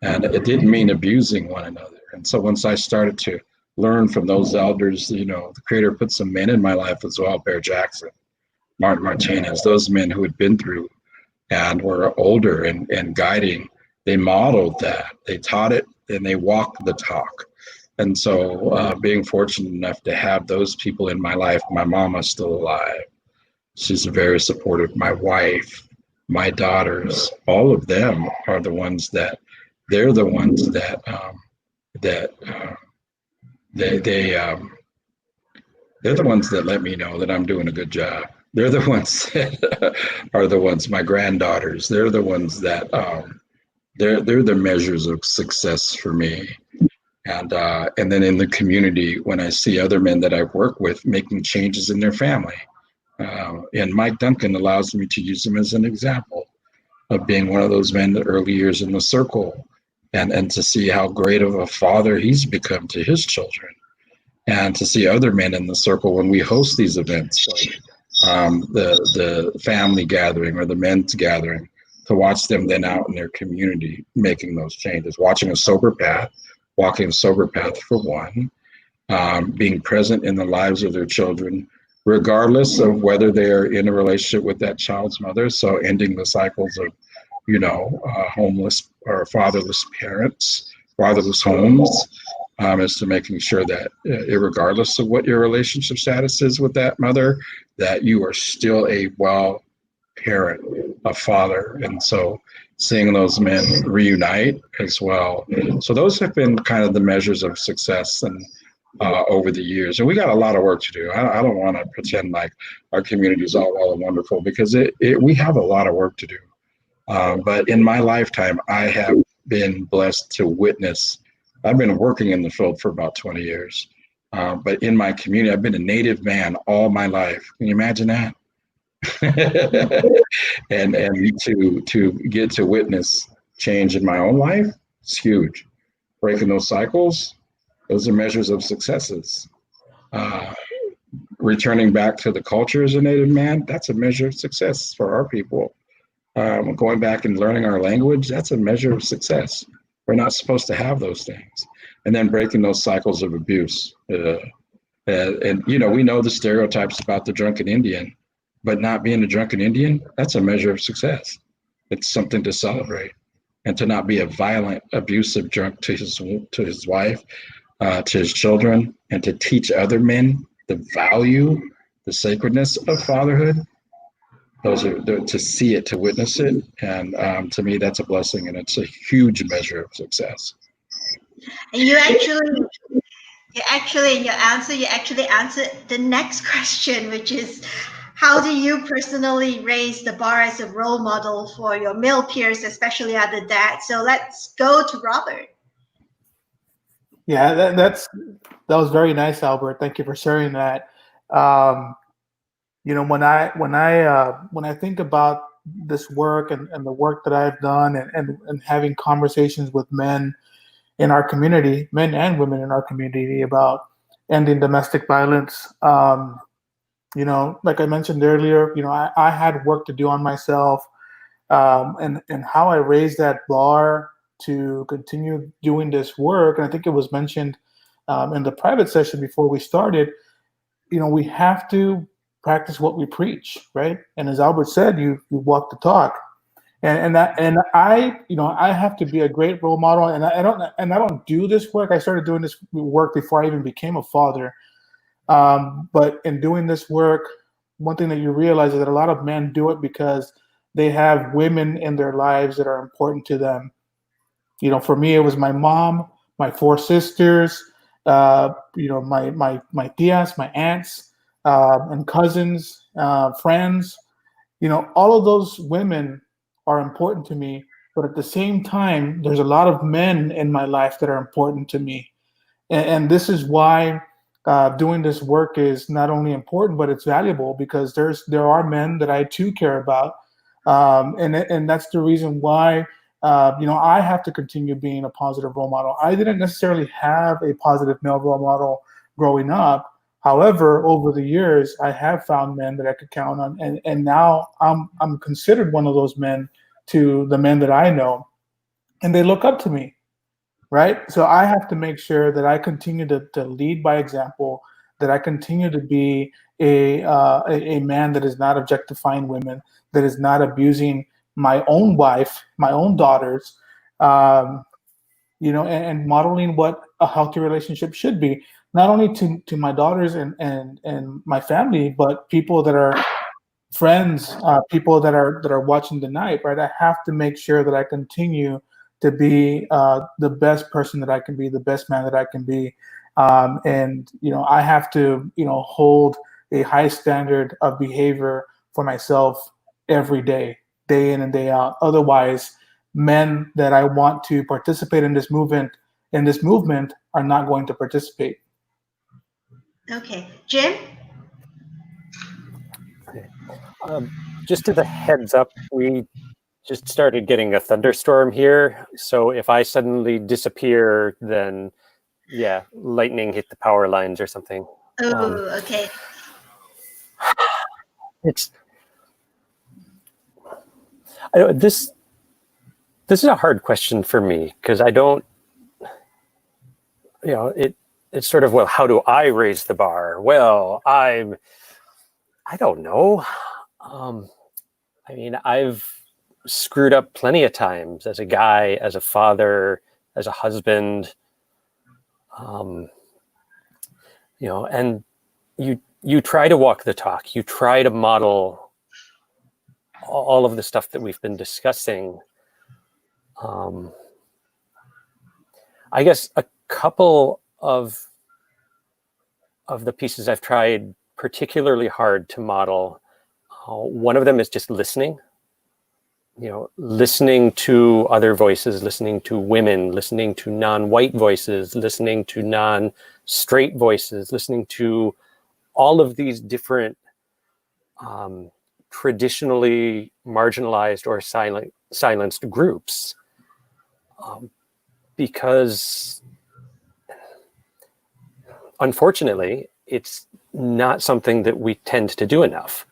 And it didn't mean abusing one another. And so once I started to learn from those elders, you know, the Creator put some men in my life as well, Bear Jackson, Martin Martinez, those men who had been through and were older and guiding. They modeled that, they taught it, and they walked the talk. And so being fortunate enough to have those people in my life, my mama's still alive. She's very supportive. My wife, my daughters, all of them are the ones that, they're the ones that, they're the ones that let me know that I'm doing a good job. They're the ones that are the ones, my granddaughters, they're the ones that, they're the measures of success for me. And then in the community, when I see other men that I've worked with making changes in their family, and Mike Duncan allows me to use him as an example of being one of those men the early years in the circle, and to see how great of a father he's become to his children, and to see other men in the circle when we host these events, like the family gathering or the men's gathering, to watch them then out in their community making those changes, watching a sober path, walking a sober path for one, being present in the lives of their children, regardless of whether they're in a relationship with that child's mother. So ending the cycles of, you know, homeless or fatherless parents, fatherless homes, as to making sure that regardless of what your relationship status is with that mother, that you are still a well parent, a father. And so seeing those men reunite as well. So those have been kind of the measures of success and over the years. And we got a lot of work to do. I don't want to pretend like our community is all well and wonderful, because we have a lot of work to do. But in my lifetime, I have been blessed to witness. I've been working in the field for about 20 years. But in my community, I've been a Native man all my life. Can you imagine that? and to get to witness change in my own life, it's huge. Breaking those cycles, those are measures of successes. Returning back to the culture as a Native man, that's a measure of success for our people. Going back and learning our language, that's a measure of success. We're not supposed to have those things. And then breaking those cycles of abuse. And you know, we know the stereotypes about the drunken Indian, but not being a drunken Indian, that's a measure of success. It's something to celebrate. And to not be a violent, abusive drunk to his wife, to his children, and to teach other men the value, the sacredness of fatherhood. Those are to see it, to witness it, and to me, that's a blessing, and it's a huge measure of success. And you actually answered the next question, which is, how do you personally raise the bar as a role model for your male peers, especially other dads? So let's go to Robert. Yeah, that was very nice, Albert. Thank you for sharing that. You know, when I think about this work and the work that I've done and having conversations with men in our community, men and women in our community, about ending domestic violence, you know, like I mentioned earlier, you know, I had work to do on myself, and how I raised that bar to continue doing this work. And I think it was mentioned in the private session before we started, you know, we have to practice what we preach, right? And as Albert said, you walk the talk. And I, I have to be a great role model. And I don't do this work. I started doing this work before I even became a father. But in doing this work, one thing that you realize is that a lot of men do it because they have women in their lives that are important to them. For me, it was my mom, my 4 sisters, my tias, my aunts, and cousins, friends. All of those women are important to me. But at the same time, there's a lot of men in my life that are important to me. And this is why doing this work is not only important, but it's valuable, because there are men that I too care about. And that's the reason why I have to continue being a positive role model. I didn't necessarily have a positive male role model growing up. However, over the years, I have found men that I could count on, and now I'm considered one of those men to the men that I know, and they look up to me, right? So I have to make sure that I continue to lead by example, that I continue to be a man that is not objectifying women, that is not abusing my own wife, my own daughters, and modeling what a healthy relationship should be, not only to my daughters and my family, but people that are friends, people that are watching tonight, right? I have to make sure that I continue to be the best person that I can be, the best man that I can be, and I have to hold a high standard of behavior for myself every day, day in and day out. Otherwise, men that I want to participate in this movement are not going to participate. Okay, Jim. Just as a heads up, we just started getting a thunderstorm here. So if I suddenly disappear, then yeah, lightning hit the power lines or something. Oh, okay. This is a hard question for me, because I don't, it's sort of, well, how do I raise the bar? Well, I don't know. I've screwed up plenty of times as a guy, as a father, as a husband, and you try to walk the talk, you try to model all of the stuff that we've been discussing. I guess a couple of the pieces I've tried particularly hard to model, one of them is just listening. Listening to other voices, listening to women, listening to non-white voices, listening to non-straight voices, listening to all of these different traditionally marginalized or silenced groups, because unfortunately, it's not something that we tend to do enough.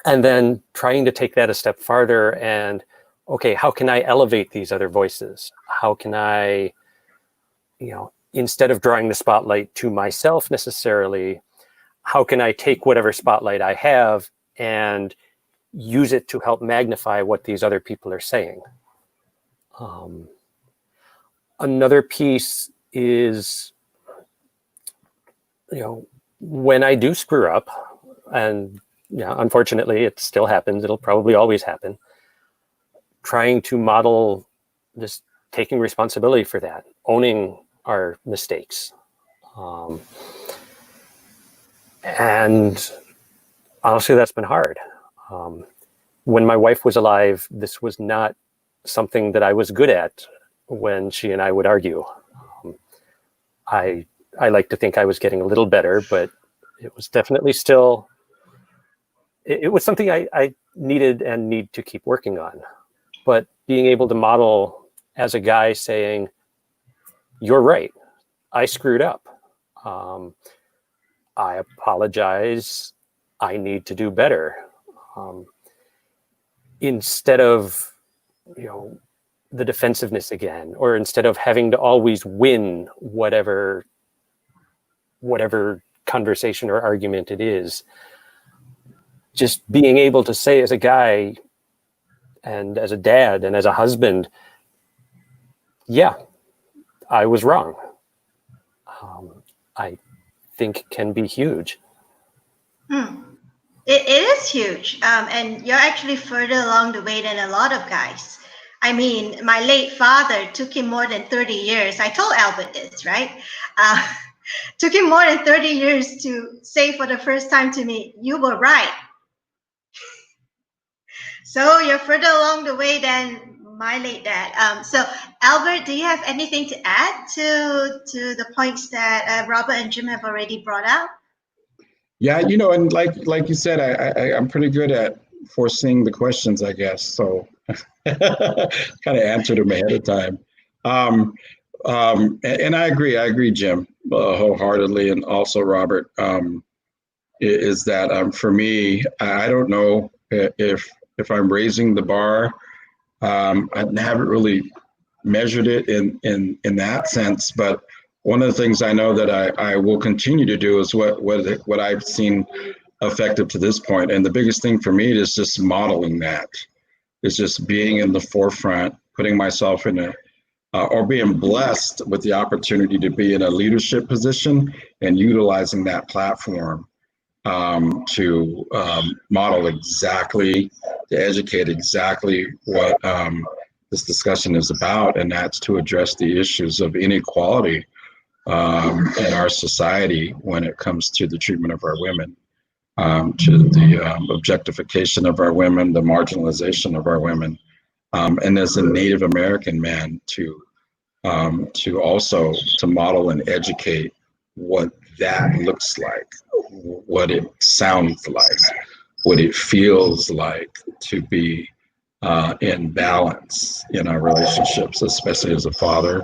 And then trying to take that a step farther and, okay, how can I elevate these other voices? How can I, instead of drawing the spotlight to myself necessarily, how can I take whatever spotlight I have and use it to help magnify what these other people are saying? Another piece is, when I do screw up, and unfortunately it still happens, it'll probably always happen, trying to model this taking responsibility for that, owning our mistakes. And honestly, that's been hard. When my wife was alive, this was not something that I was good at when she and I would argue. I like to think I was getting a little better, but it was definitely still, it was something I needed and need to keep working on. But being able to model as a guy saying, you're right, I screwed up. I apologize, I need to do better. Instead of, the defensiveness again, or instead of having to always win whatever conversation or argument it is, just being able to say as a guy and as a dad and as a husband, yeah, I was wrong, I think can be huge. It is huge. And you're actually further along the way than a lot of guys. I mean, my late father took him more than 30 years. I told Albert this, right? Took him more than 30 years to say for the first time to me, "You were right." So you're further along the way than my late dad. So Albert, do you have anything to add to the points that Robert and Jim have already brought out? Yeah, and like you said, I'm pretty good at foreseeing the questions, I guess. So kind of answered them ahead of time. And I agree, Jim, wholeheartedly, and also Robert. Is that for me? I don't know if I'm raising the bar. I haven't really measured it in that sense, but one of the things I know that I will continue to do is what I've seen effective to this point. And the biggest thing for me is just modeling that. It's just being in the forefront, putting myself in or being blessed with the opportunity to be in a leadership position and utilizing that platform to model exactly, to educate exactly what this discussion is about, and that's to address the issues of inequality in our society when it comes to the treatment of our women, to the objectification of our women, the marginalization of our women, and as a Native American man to also to model and educate what that looks like, what it sounds like, what it feels like to be in balance in our relationships, especially as a father,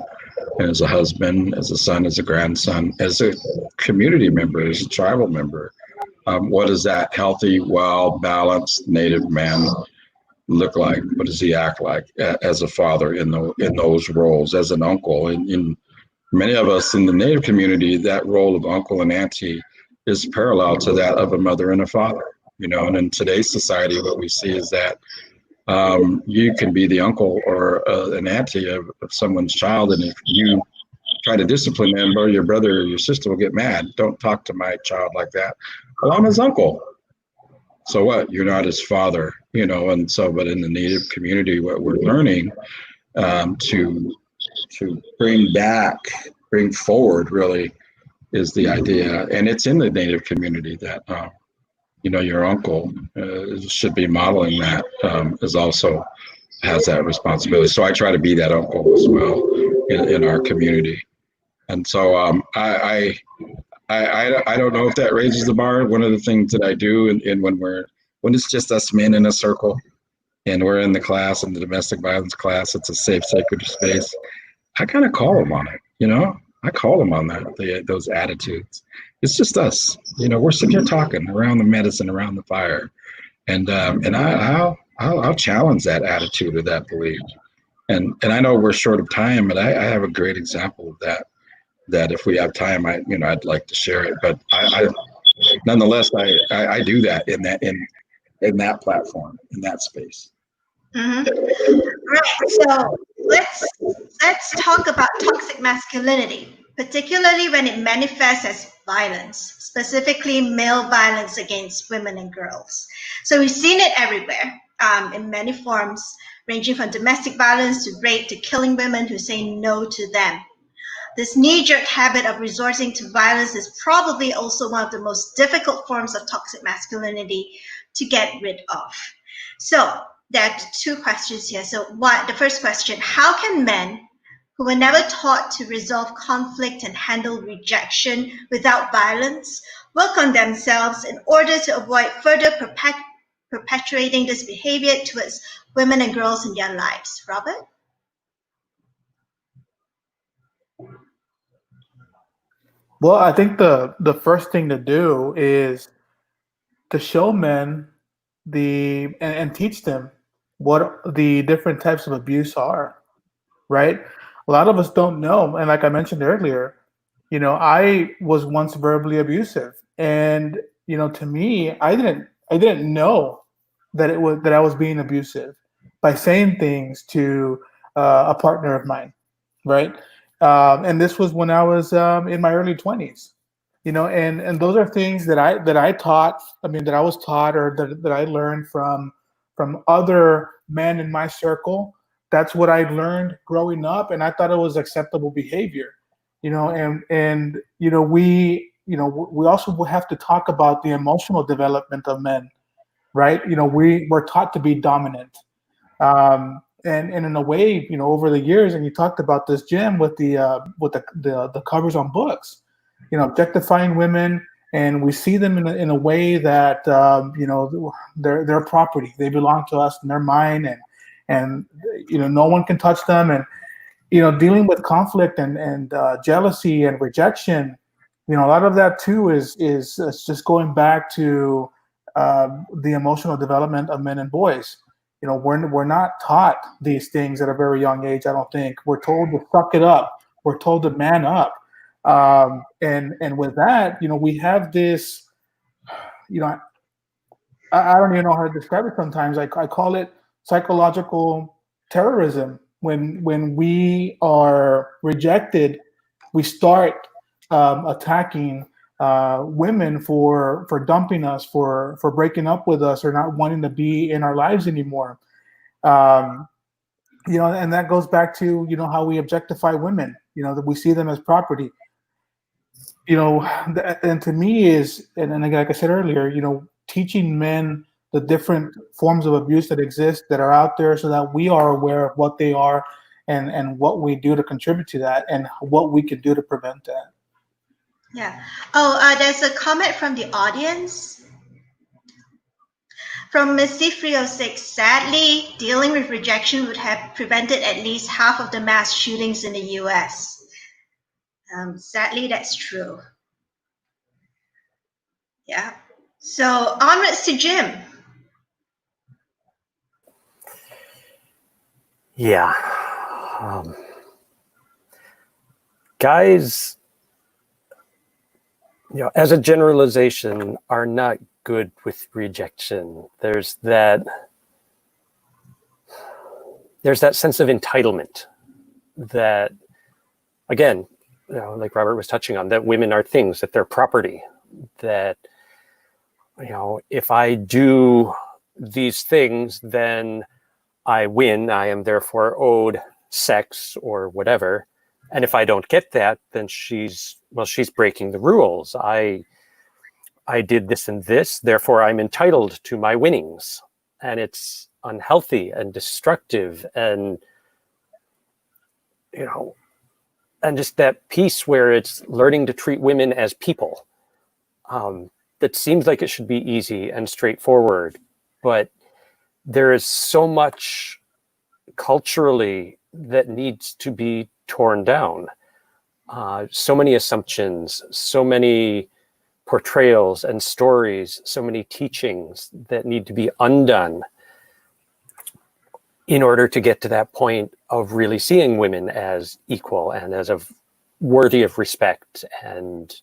as a husband, as a son, as a grandson, as a community member, as a tribal member. What does that healthy, well balanced Native man look like? What does he act like as a father in those roles, as an uncle? And in many of us in the Native community, that role of uncle and auntie is parallel to that of a mother and a father. And in today's society, what we see is that you can be the uncle or an auntie of someone's child, and if you try to discipline them, or your brother or your sister will get mad. "Don't talk to my child like that." "Well, I'm his uncle." "So what? You're not his father." And so, but in the Native community, what we're learning to bring forward really is the idea, and it's in the Native community, that your uncle should be modeling that, is also has that responsibility. So I try to be that uncle as well in our community. And so I don't know if that raises the bar. One of the things that I do, and when it's just us men in a circle and we're in the class, in the domestic violence class, it's a safe, sacred space, I kind of call them on it. I call them on those attitudes. It's just us. We're sitting here talking around the medicine, around the fire, and I'll challenge that attitude or that belief. And I know we're short of time, but I have a great example of that. That if we have time, I'd like to share it. But I nonetheless, I do that in that platform, in that space. Mm-hmm. Right. So let's talk about toxic masculinity, particularly when it manifests as violence, specifically male violence against women and girls. So we've seen it everywhere, in many forms, ranging from domestic violence to rape to killing women who say no to them. This knee-jerk habit of resorting to violence is probably also one of the most difficult forms of toxic masculinity to get rid of. So there are two questions here. So the first question, how can men who were never taught to resolve conflict and handle rejection without violence work on themselves in order to avoid further perpetuating this behavior towards women and girls in their lives? Robert? Well, I think the first thing to do is to show men and teach them what the different types of abuse are, right? A lot of us don't know, and like I mentioned earlier, I was once verbally abusive, and to me, I didn't I didn't know that I was being abusive by saying things to a partner of mine, right? And this was when I was in my early 20s, and those are things that I taught. I mean, that I was taught, or that I learned from other men in my circle. That's what I learned growing up, and I thought it was acceptable behavior, and we also have to talk about the emotional development of men, right? We're taught to be dominant, and in a way, over the years, and you talked about this, Jim, with the covers on books, objectifying women, and we see them in a way that they're property, they belong to us, and they're mine, and no one can touch them, and dealing with conflict and jealousy and rejection, a lot of that too is just going back to the emotional development of men and boys. We're not taught these things at a very young age. I don't think we're told to suck it up. We're told to man up, and with that, we have this. I don't even know how to describe it. Sometimes I call it psychological terrorism. When we are rejected, we start attacking women for dumping us, for breaking up with us, or not wanting to be in our lives anymore. Um, and that goes back to how we objectify women. That we see them as property. And to me is, and again, like I said earlier, teaching men the different forms of abuse that exist, that are out there, so that we are aware of what they are, and what we do to contribute to that, and what we can do to prevent that. Yeah. There's a comment from the audience. From Misty 306, sadly, dealing with rejection would have prevented at least half of the mass shootings in the US. Sadly, that's true. Yeah. So onwards to Jim. Yeah. Guys, as a generalization, are not good with rejection. There's that sense of entitlement that, again, like Robert was touching on, that women are things, that they're property, that, if I do these things, then I win. I am therefore owed sex or whatever. And if I don't get that, then she's breaking the rules. I did this and this, therefore I'm entitled to my winnings. And it's unhealthy and destructive, and and just that piece where it's learning to treat women as people. That seems like it should be easy and straightforward, but there is so much culturally that needs to be torn down. So many assumptions, so many portrayals and stories, so many teachings that need to be undone in order to get to that point of really seeing women as equal and as worthy of respect. And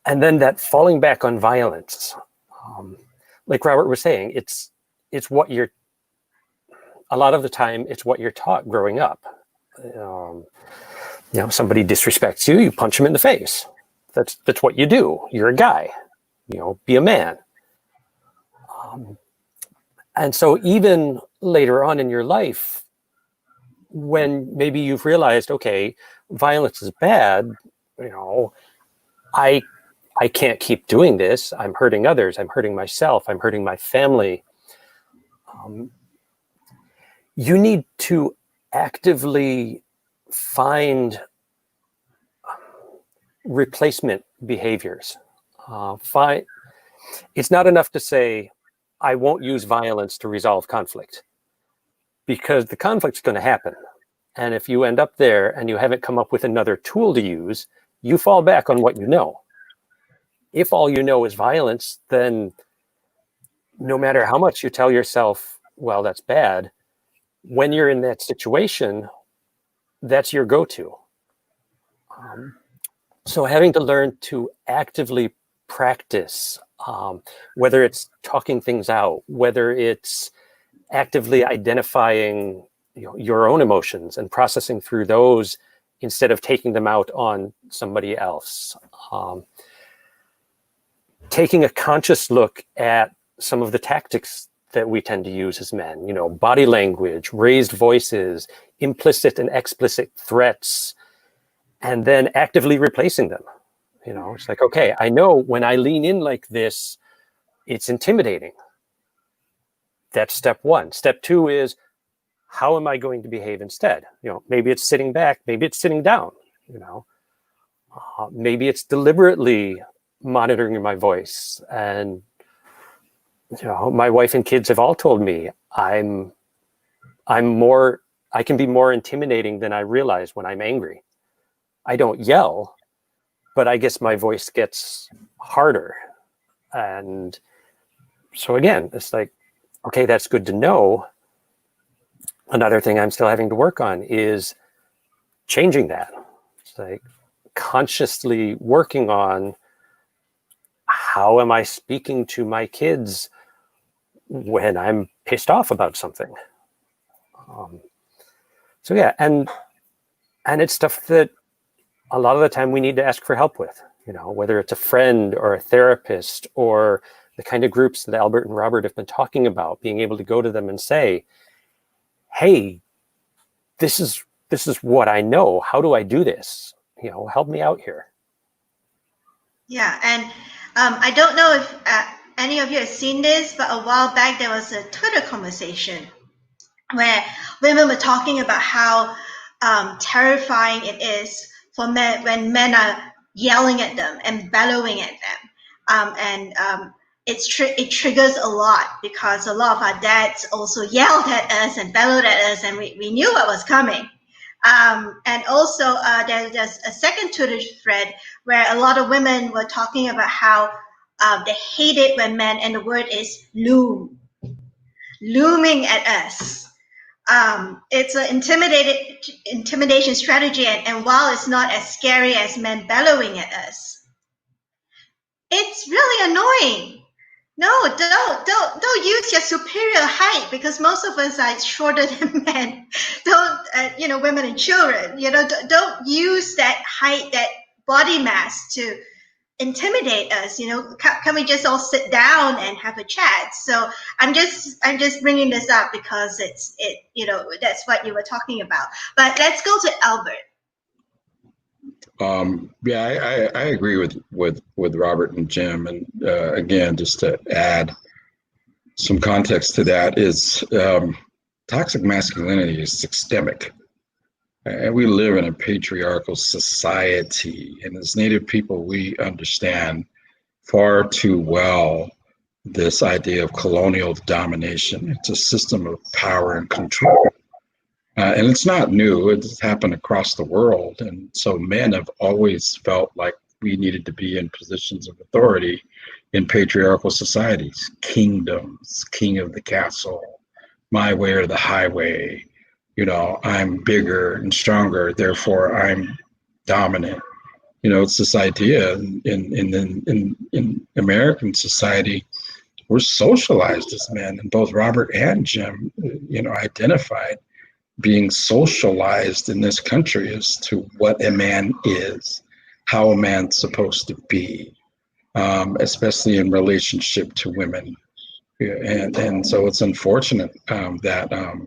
then that falling back on violence, like Robert was saying, it's what a lot of the time, it's what you're taught growing up. Somebody disrespects you, you punch them in the face. That's what you do. You're a guy, be a man. And so even later on in your life, when maybe you've realized, okay, violence is bad, I can't keep doing this. I'm hurting others. I'm hurting myself. I'm hurting my family. You need to actively find replacement behaviors. It's not enough to say, I won't use violence to resolve conflict, because the conflict's going to happen. And if you end up there and you haven't come up with another tool to use, you fall back on what you know. If all you know is violence, then no matter how much you tell yourself, well, that's bad, when you're in that situation, that's your go-to. So having to learn to actively practice, whether it's talking things out, whether it's actively identifying your own emotions and processing through those instead of taking them out on somebody else. Taking a conscious look at some of the tactics that we tend to use as men, body language, raised voices, implicit and explicit threats, and then actively replacing them. It's like, okay, I know when I lean in like this, it's intimidating. That's step one. Step two is, how am I going to behave instead? Maybe it's sitting back, maybe it's sitting down, maybe it's deliberately monitoring my voice. And, my wife and kids have all told me I can be more intimidating than I realize when I'm angry. I don't yell, but I guess my voice gets harder. And so again, it's like, okay, that's good to know. Another thing I'm still having to work on is changing that. It's like consciously working on, how am I speaking to my kids when I'm pissed off about something? So yeah, and it's stuff that a lot of the time we need to ask for help with, whether it's a friend or a therapist or the kind of groups that Albert and Robert have been talking about, being able to go to them and say, hey, this is what I know. How do I do this? Help me out here. Yeah, and I don't know if any of you have seen this, but a while back there was a Twitter conversation where women were talking about how terrifying it is for men when men are yelling at them and bellowing at them. It triggers a lot because a lot of our dads also yelled at us and bellowed at us, and we knew what was coming. And also there's a second Twitter thread where a lot of women were talking about how they hate it when men, and the word is looming at us. It's an intimidation strategy, and while it's not as scary as men bellowing at us, it's really annoying. No, don't use your superior height, because most of us are shorter than men. Don't, women and children, don't use that height, that body mass to intimidate us. Can we just all sit down and have a chat? So I'm just bringing this up because that's what you were talking about. But let's go to Albert. Yeah, I agree with Robert and Jim, and again, just to add some context to that, is toxic masculinity is systemic, and we live in a patriarchal society, and as Native people, we understand far too well this idea of colonial domination. It's a system of power and control. And it's not new, it's happened across the world. And so men have always felt like we needed to be in positions of authority in patriarchal societies, kingdoms, king of the castle, my way or the highway. I'm bigger and stronger, therefore I'm dominant. It's this idea in American society, we're socialized as men, and both Robert and Jim, identified being socialized in this country as to what a man is, how a man's supposed to be, especially in relationship to women. And so it's unfortunate that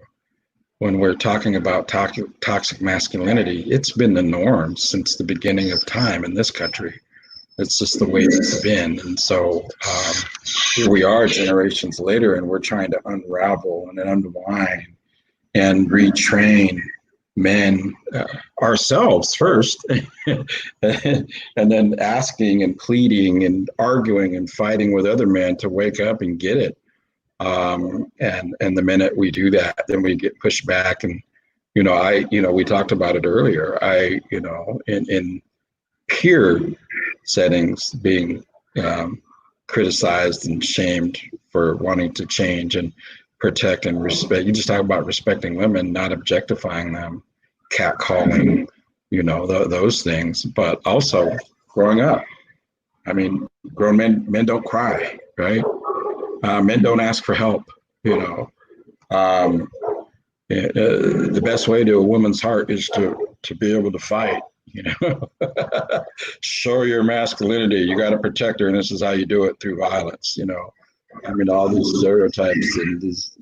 when we're talking about toxic masculinity, it's been the norm since the beginning of time in this country. It's just the way it's been. And so here we are generations later, and we're trying to unravel and unwind and retrain men ourselves first, and then asking and pleading and arguing and fighting with other men to wake up and get it. And the minute we do that, then we get pushed back. And we talked about it earlier. In peer settings, being criticized and shamed for wanting to change and protect and respect. You just talk about respecting women, not objectifying them, catcalling, those things. But also growing up, I mean, grown men don't cry, right? Men don't ask for help, you know. The best way to a woman's heart is to be able to fight, you know. Show your masculinity. You got to protect her, and this is how you do it, through violence, you know. I mean, all these stereotypes and these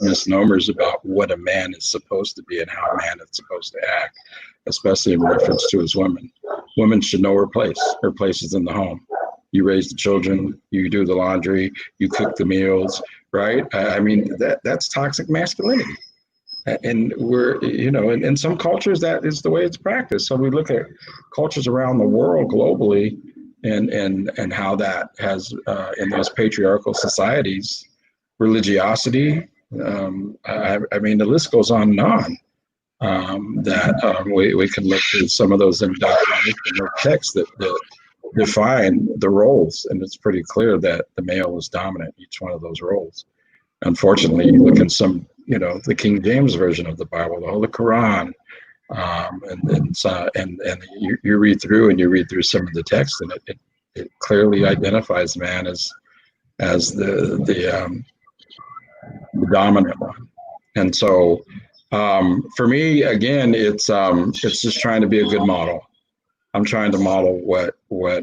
misnomers about what a man is supposed to be and how a man is supposed to act, especially in reference to his women. Women should know her place. Her place is in the home. You raise the children, you do the laundry, you cook the meals, right? I mean, that's toxic masculinity. And we're, you know, in some cultures, that is the way it's practiced. So we look at cultures around the world globally, and how that has, in those patriarchal societies, religiosity. I mean, the list goes on and on. We can look through some of those indoctrination texts that define the roles, and it's pretty clear that the male is dominant in each one of those roles. Unfortunately, you look in some, you know, the King James version of the Bible, the Holy Quran, and you read through some of the text, and it clearly identifies man as the dominant one. And so, for me, again, it's just trying to be a good model. I'm trying to model what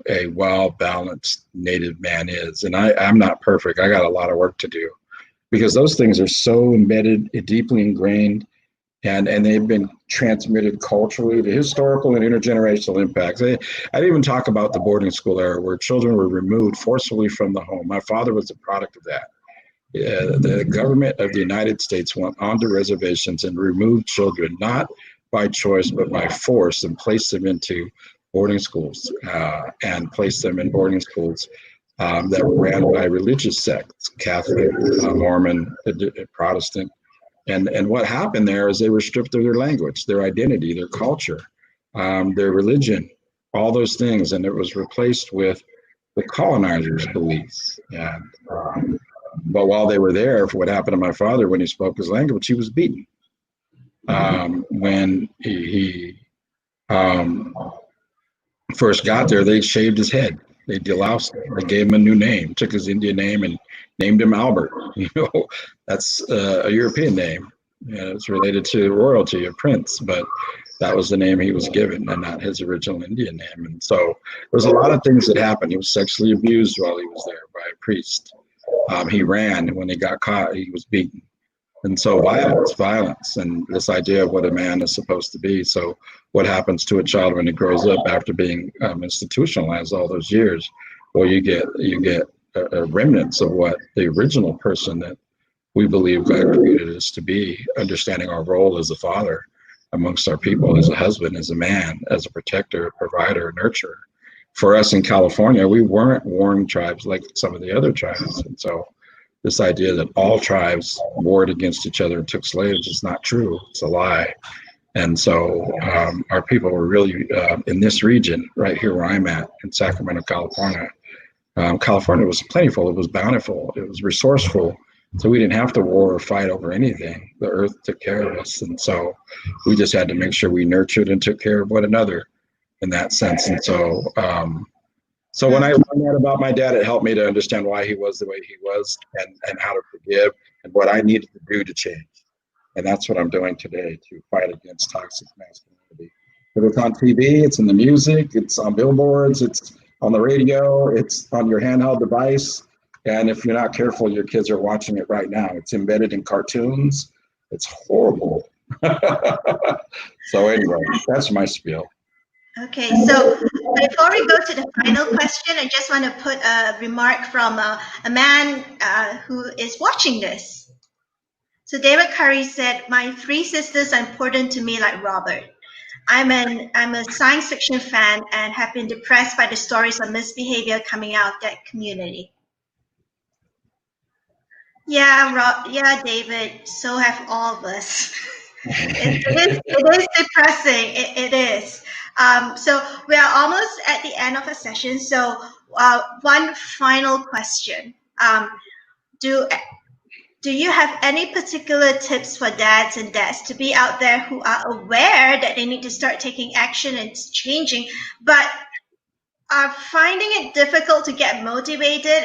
a well-balanced Native man is, and I'm not perfect. I got a lot of work to do, because those things are so embedded, deeply ingrained, and they've been transmitted culturally, the historical and intergenerational impacts. I didn't even talk about the boarding school era, where children were removed forcibly from the home. My father was a product of that. The government of the United States went onto reservations and removed children, not by choice, but by force, and placed them into boarding schools, and placed them in boarding schools that were ran by religious sects, Catholic, Mormon, Protestant. And what happened there is they were stripped of their language, their identity, their culture, their religion, all those things. And it was replaced with the colonizers' beliefs. And, but while they were there, for what happened to my father, when he spoke his language, he was beaten. When he first got there, they shaved his head. They deloused him. They gave him a new name, took his Indian name and named him Albert. You know, that's a European name. It's related to royalty, a prince, but that was the name he was given and not his original Indian name. And so there's a lot of things that happened. He was sexually abused while he was there by a priest. He ran, and when he got caught, he was beaten. And so violence, and this idea of what a man is supposed to be. So what happens to a child when he grows up after being institutionalized all those years? Well, you get remnants of what the original person that we believe God created us to be, understanding our role as a father amongst our people, as a husband, as a man, as a protector, a provider, a nurturer. For us in California, we weren't warring tribes like some of the other tribes. And so this idea that all tribes warred against each other and took slaves is not true. It's a lie. And so our people were really in this region right here where I'm at in Sacramento, California. California was plentiful, it was bountiful, it was resourceful. So we didn't have to war or fight over anything. The earth took care of us. And so we just had to make sure we nurtured and took care of one another in that sense. And so, so when I learned that about my dad, it helped me to understand why he was the way he was, and how to forgive, and what I needed to do to change. And that's what I'm doing today, to fight against toxic masculinity. If it's on TV, it's in the music, it's on billboards, it's on the radio, it's on your handheld device. And if you're not careful, your kids are watching it right now. It's embedded in cartoons. It's horrible. So anyway, that's my spiel. Okay, so before we go to the final question, I just want to put a remark from a man who is watching this. So David Curry said, "My three sisters are important to me like Robert. I'm a science fiction fan and have been depressed by the stories of misbehavior coming out of that community." Yeah, David, so have all of us. It is depressing. It is. So we are almost at the end of the session. So one final question. Do you have any particular tips for dads and dads to be out there who are aware that they need to start taking action and changing, but are finding it difficult to get motivated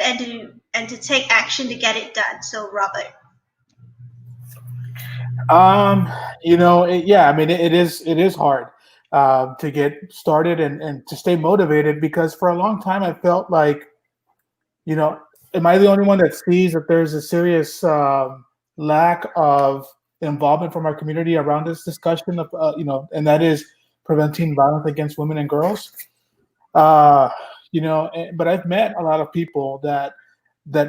and to take action to get it done. So, Robert. Yeah, I mean, it is hard to get started and to stay motivated, because for a long time I felt like, am I the only one that sees that there's a serious lack of involvement from our community around this discussion of, and that is preventing violence against women and girls. But I've met a lot of people that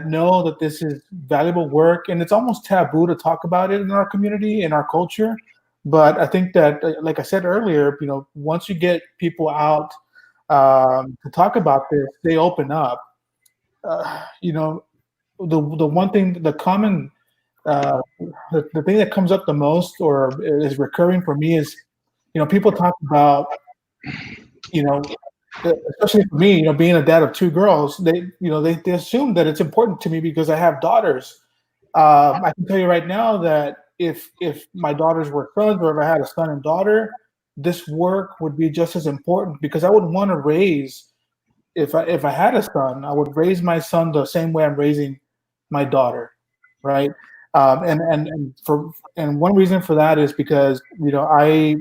know that this is valuable work, and it's almost taboo to talk about it in our community, in our culture. But I think that, like I said earlier, once you get people out to talk about this, they open up. The one thing, the common, the thing that comes up the most or is recurring for me is, people talk about, especially for me, being a dad of two girls, they assume that it's important to me because I have daughters. I can tell you right now that if my daughters were sons, or if I had a son and daughter, this work would be just as important, because I would want to raise, if I had a son, I would raise my son the same way I'm raising my daughter, right? And one reason for that is because I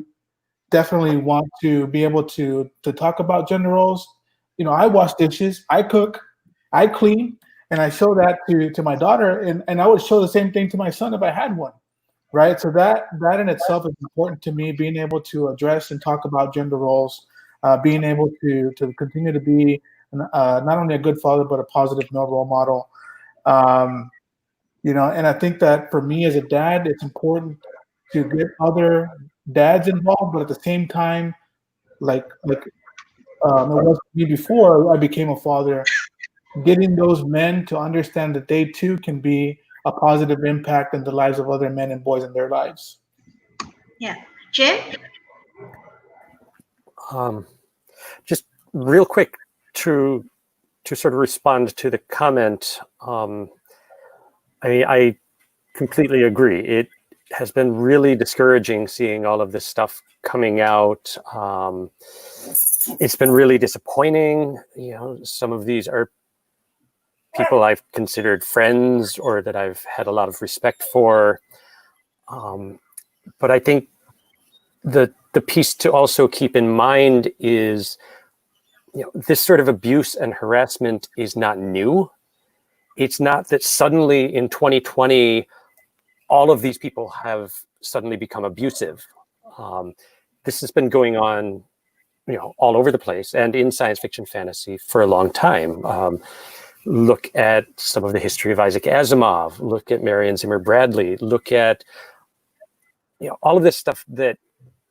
definitely want to be able to talk about gender roles. I wash dishes, I cook, I clean, and I show that to my daughter, and I would show the same thing to my son if I had one, right? So that in itself is important to me, being able to address and talk about gender roles, being able to continue to be not only a good father but a positive male role model. And I think that for me as a dad, it's important to get other dads involved, but at the same time, like it was for me before I became a father, getting those men to understand that they too can be a positive impact in the lives of other men and boys in their lives. Yeah. Jim? Just real quick to sort of respond to the comment. I completely agree. It has been really discouraging seeing all of this stuff coming out. It's been really disappointing. Some of these are people I've considered friends or that I've had a lot of respect for. But I think the piece to also keep in mind is, this sort of abuse and harassment is not new. It's not that suddenly in 2020, all of these people have suddenly become abusive. This has been going on, all over the place and in science fiction fantasy for a long time. Look at some of the history of Isaac Asimov, look at Marion Zimmer Bradley, look at, all of this stuff that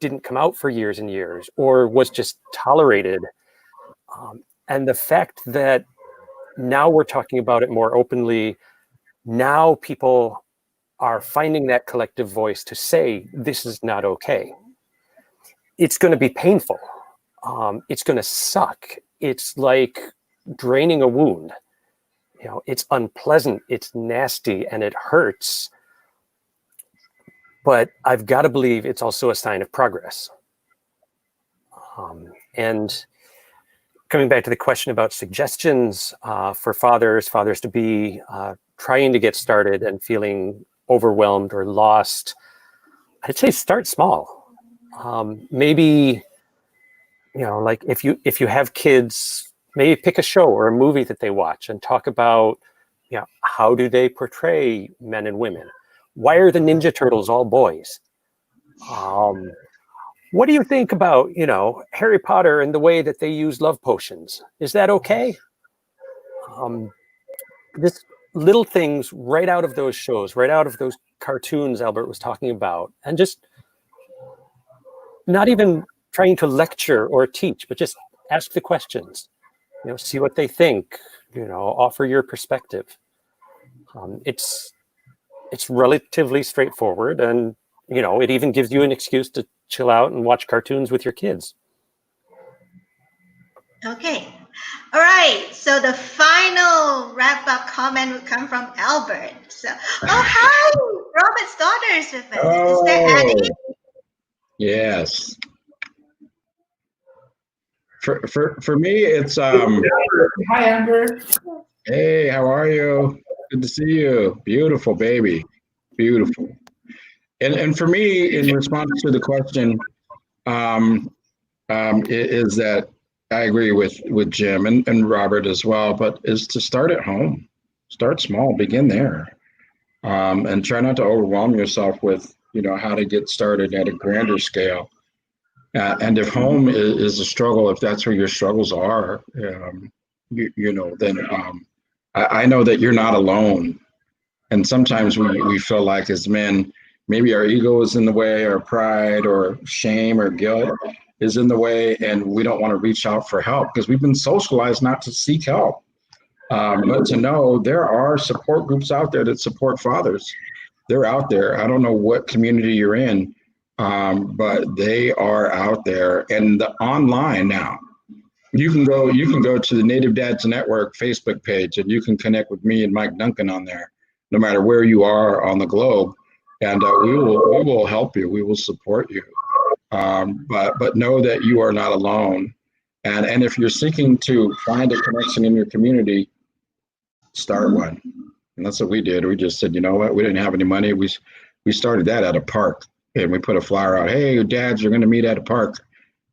didn't come out for years and years or was just tolerated. And the fact that now we're talking about it more openly, now people are finding that collective voice to say, this is not okay. It's going to be painful. It's going to suck. It's like draining a wound. It's unpleasant, it's nasty, and it hurts. But I've got to believe it's also a sign of progress. And coming back to the question about suggestions for fathers to be trying to get started and feeling overwhelmed or lost, I'd say start small. Maybe, like if you have kids, maybe pick a show or a movie that they watch and talk about, how do they portray men and women? Why are the Ninja Turtles all boys? What do you think about, Harry Potter and the way that they use love potions? Is that okay? This little things right out of those shows, right out of those cartoons Albert was talking about, and just not even trying to lecture or teach, but just ask the questions, see what they think, offer your perspective. It's relatively straightforward, and it even gives you an excuse to chill out and watch cartoons with your kids. Okay. All right. So the final wrap-up comment would come from Albert. So, hi, Robert's daughter is with us. Is there Annie? Yes. For me, it's Hi, Amber. hey, how are you? Good to see you. Beautiful baby, beautiful. And for me, in response to the question, is that I agree with Jim and Robert as well, but is to start at home, start small, begin there, and try not to overwhelm yourself with how to get started at a grander scale. And if home is a struggle, if that's where your struggles are, then I know that you're not alone. And sometimes we feel like as men, maybe our ego is in the way, or pride, or shame, or guilt is in the way, and we don't want to reach out for help because we've been socialized not to seek help. But to know there are support groups out there that support fathers. They're out there. I don't know what community you're in, but they are out there. And the online now, you can go to the Native Dads Network Facebook page, and you can connect with me and Mike Duncan on there, no matter where you are on the globe, and we will help you. We will support you. But know that you are not alone. And if you're seeking to find a connection in your community, start one. And that's what we did. We just said, you know what? We didn't have any money. We started that at a park, and we put a flyer out. Hey, dads are going to meet at a park,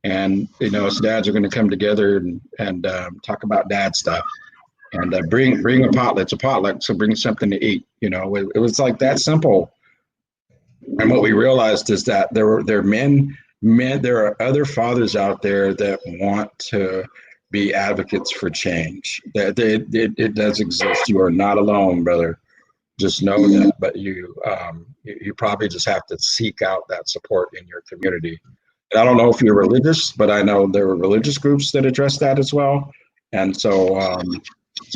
and us dads are going to come together and talk about dad stuff, and bring a potluck. It's a potluck, so bring something to eat. It was like that simple. And what we realized is that there are men. There are other fathers out there that want to be advocates for change. That it does exist. You are not alone, brother. Just know that. But you probably just have to seek out that support in your community. And I don't know if you're religious, but I know there are religious groups that address that as well. And so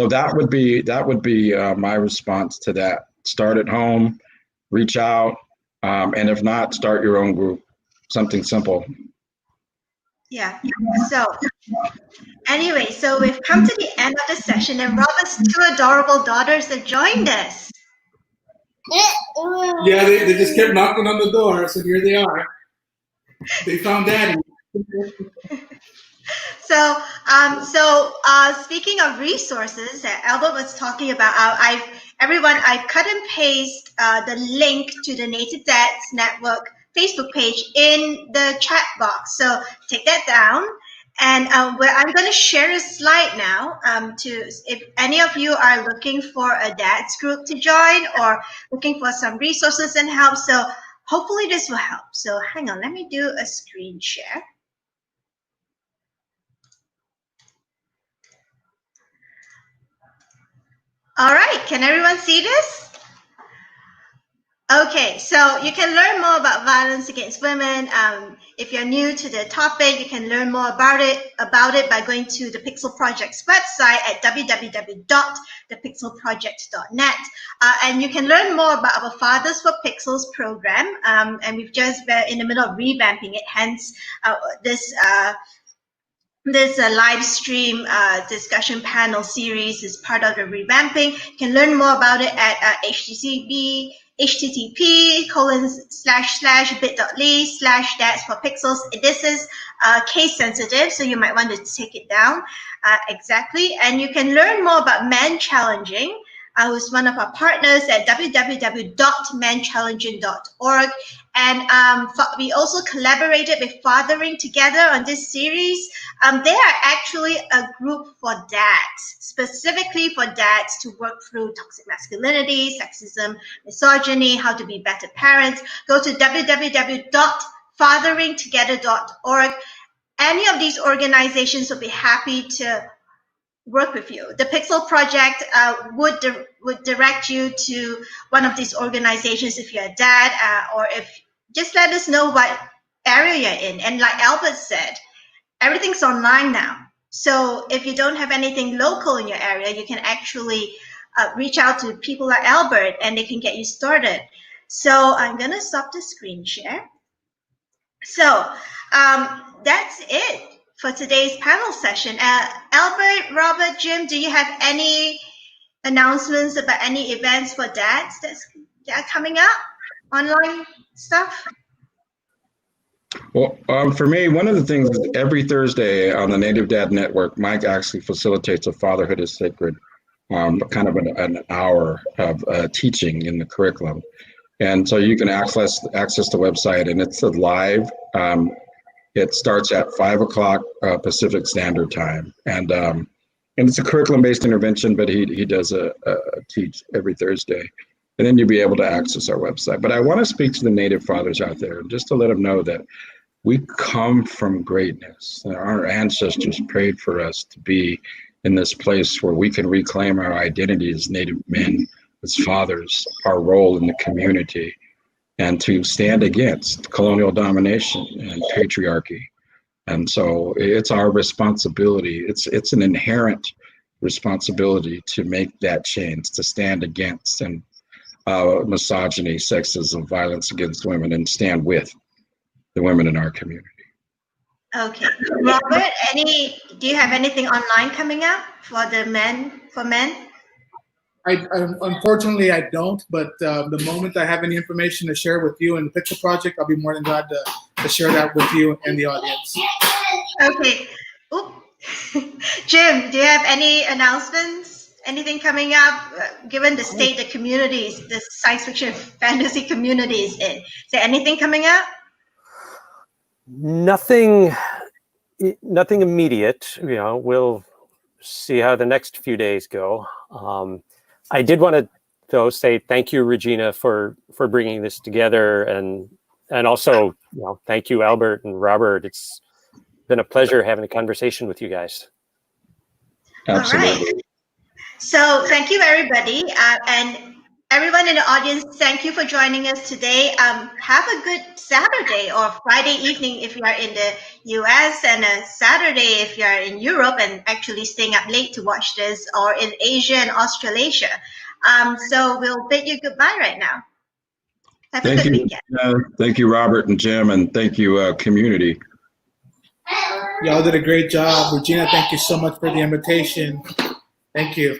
that would be my response to that. Start at home, reach out, and if not, start your own group. Something simple. Yeah. So anyway, so we've come to the end of the session, and Robert's two adorable daughters have joined us. Yeah, they just kept knocking on the door, so here they are. They found Daddy. So, speaking of resources that Albert was talking about, I've cut and paste the link to the Native Dads Network Facebook page in the chat box. So take that down, and where I'm going to share a slide now. If any of you are looking for a dads group to join or looking for some resources and help, so hopefully this will help. So hang on, let me do a screen share. All right, can everyone see this? Okay, so you can learn more about violence against women. If you're new to the topic, you can learn more about it by going to the Pixel Project's website at www.thepixelproject.net. And you can learn more about our Fathers for Pixels program. And we've just been in the middle of revamping it, hence this live stream discussion panel series is part of the revamping. You can learn more about it at http://bit.ly/dads4pixels. This is case sensitive, so you might want to take it down exactly. And you can learn more about Man Challenging, who's one of our partners at www.manchallenging.org. And we also collaborated with Fathering Together on this series. They are actually a group for dads, specifically for dads to work through toxic masculinity, sexism, misogyny, how to be better parents. Go to www.fatheringtogether.org. Any of these organizations will be happy to work with you. The Pixel Project would direct you to one of these organizations if you're a dad, or if just let us know what area you're in. And like Albert said, everything's online now. So if you don't have anything local in your area, you can actually reach out to people like Albert, and they can get you started. So I'm gonna stop the screen share. So that's it for today's panel session. Albert, Robert, Jim, do you have any announcements about any events for dads that are coming up? Online stuff? Well, for me, one of the things is every Thursday on the Native Dad Network, Mike actually facilitates a Fatherhood is Sacred, kind of an hour of teaching in the curriculum. And so you can access the website, and it's a live. It starts at 5 o'clock Pacific Standard Time, and it's a curriculum-based intervention. But he does a teach every Thursday, and then you'll be able to access our website. But I want to speak to the Native fathers out there, just to let them know that we come from greatness. Our ancestors prayed for us to be in this place where we can reclaim our identity as Native men, as fathers, our role in the community, and to stand against colonial domination and patriarchy. And so it's our responsibility. It's an inherent responsibility to make that change, to stand against and misogyny, sexism, violence against women, and stand with the women in our community. Okay, Robert, do you have anything online coming up for the men? I unfortunately I don't, but the moment I have any information to share with you and the Picture Project, I'll be more than glad to share that with you and the audience. Okay. Oop. Jim, do you have any announcements? Anything coming up? Given the state the communities, the science fiction fantasy community is in, is there anything coming up? Nothing immediate. We'll see how the next few days go. I did want to though say thank you, Regina, for bringing this together, and also thank you, Albert and Robert. It's been a pleasure having a conversation with you guys. Absolutely. All right. So thank you, everybody, and everyone in the audience. Thank you for joining us today. Have a good Saturday or Friday evening if you are in the US, and a Saturday if you are in Europe and actually staying up late to watch this, or in Asia and Australasia. So we'll bid you goodbye right now. Have a good weekend. Thank you, Robert and Jim, and thank you, community. Y'all did a great job. Regina, thank you so much for the invitation. Thank you.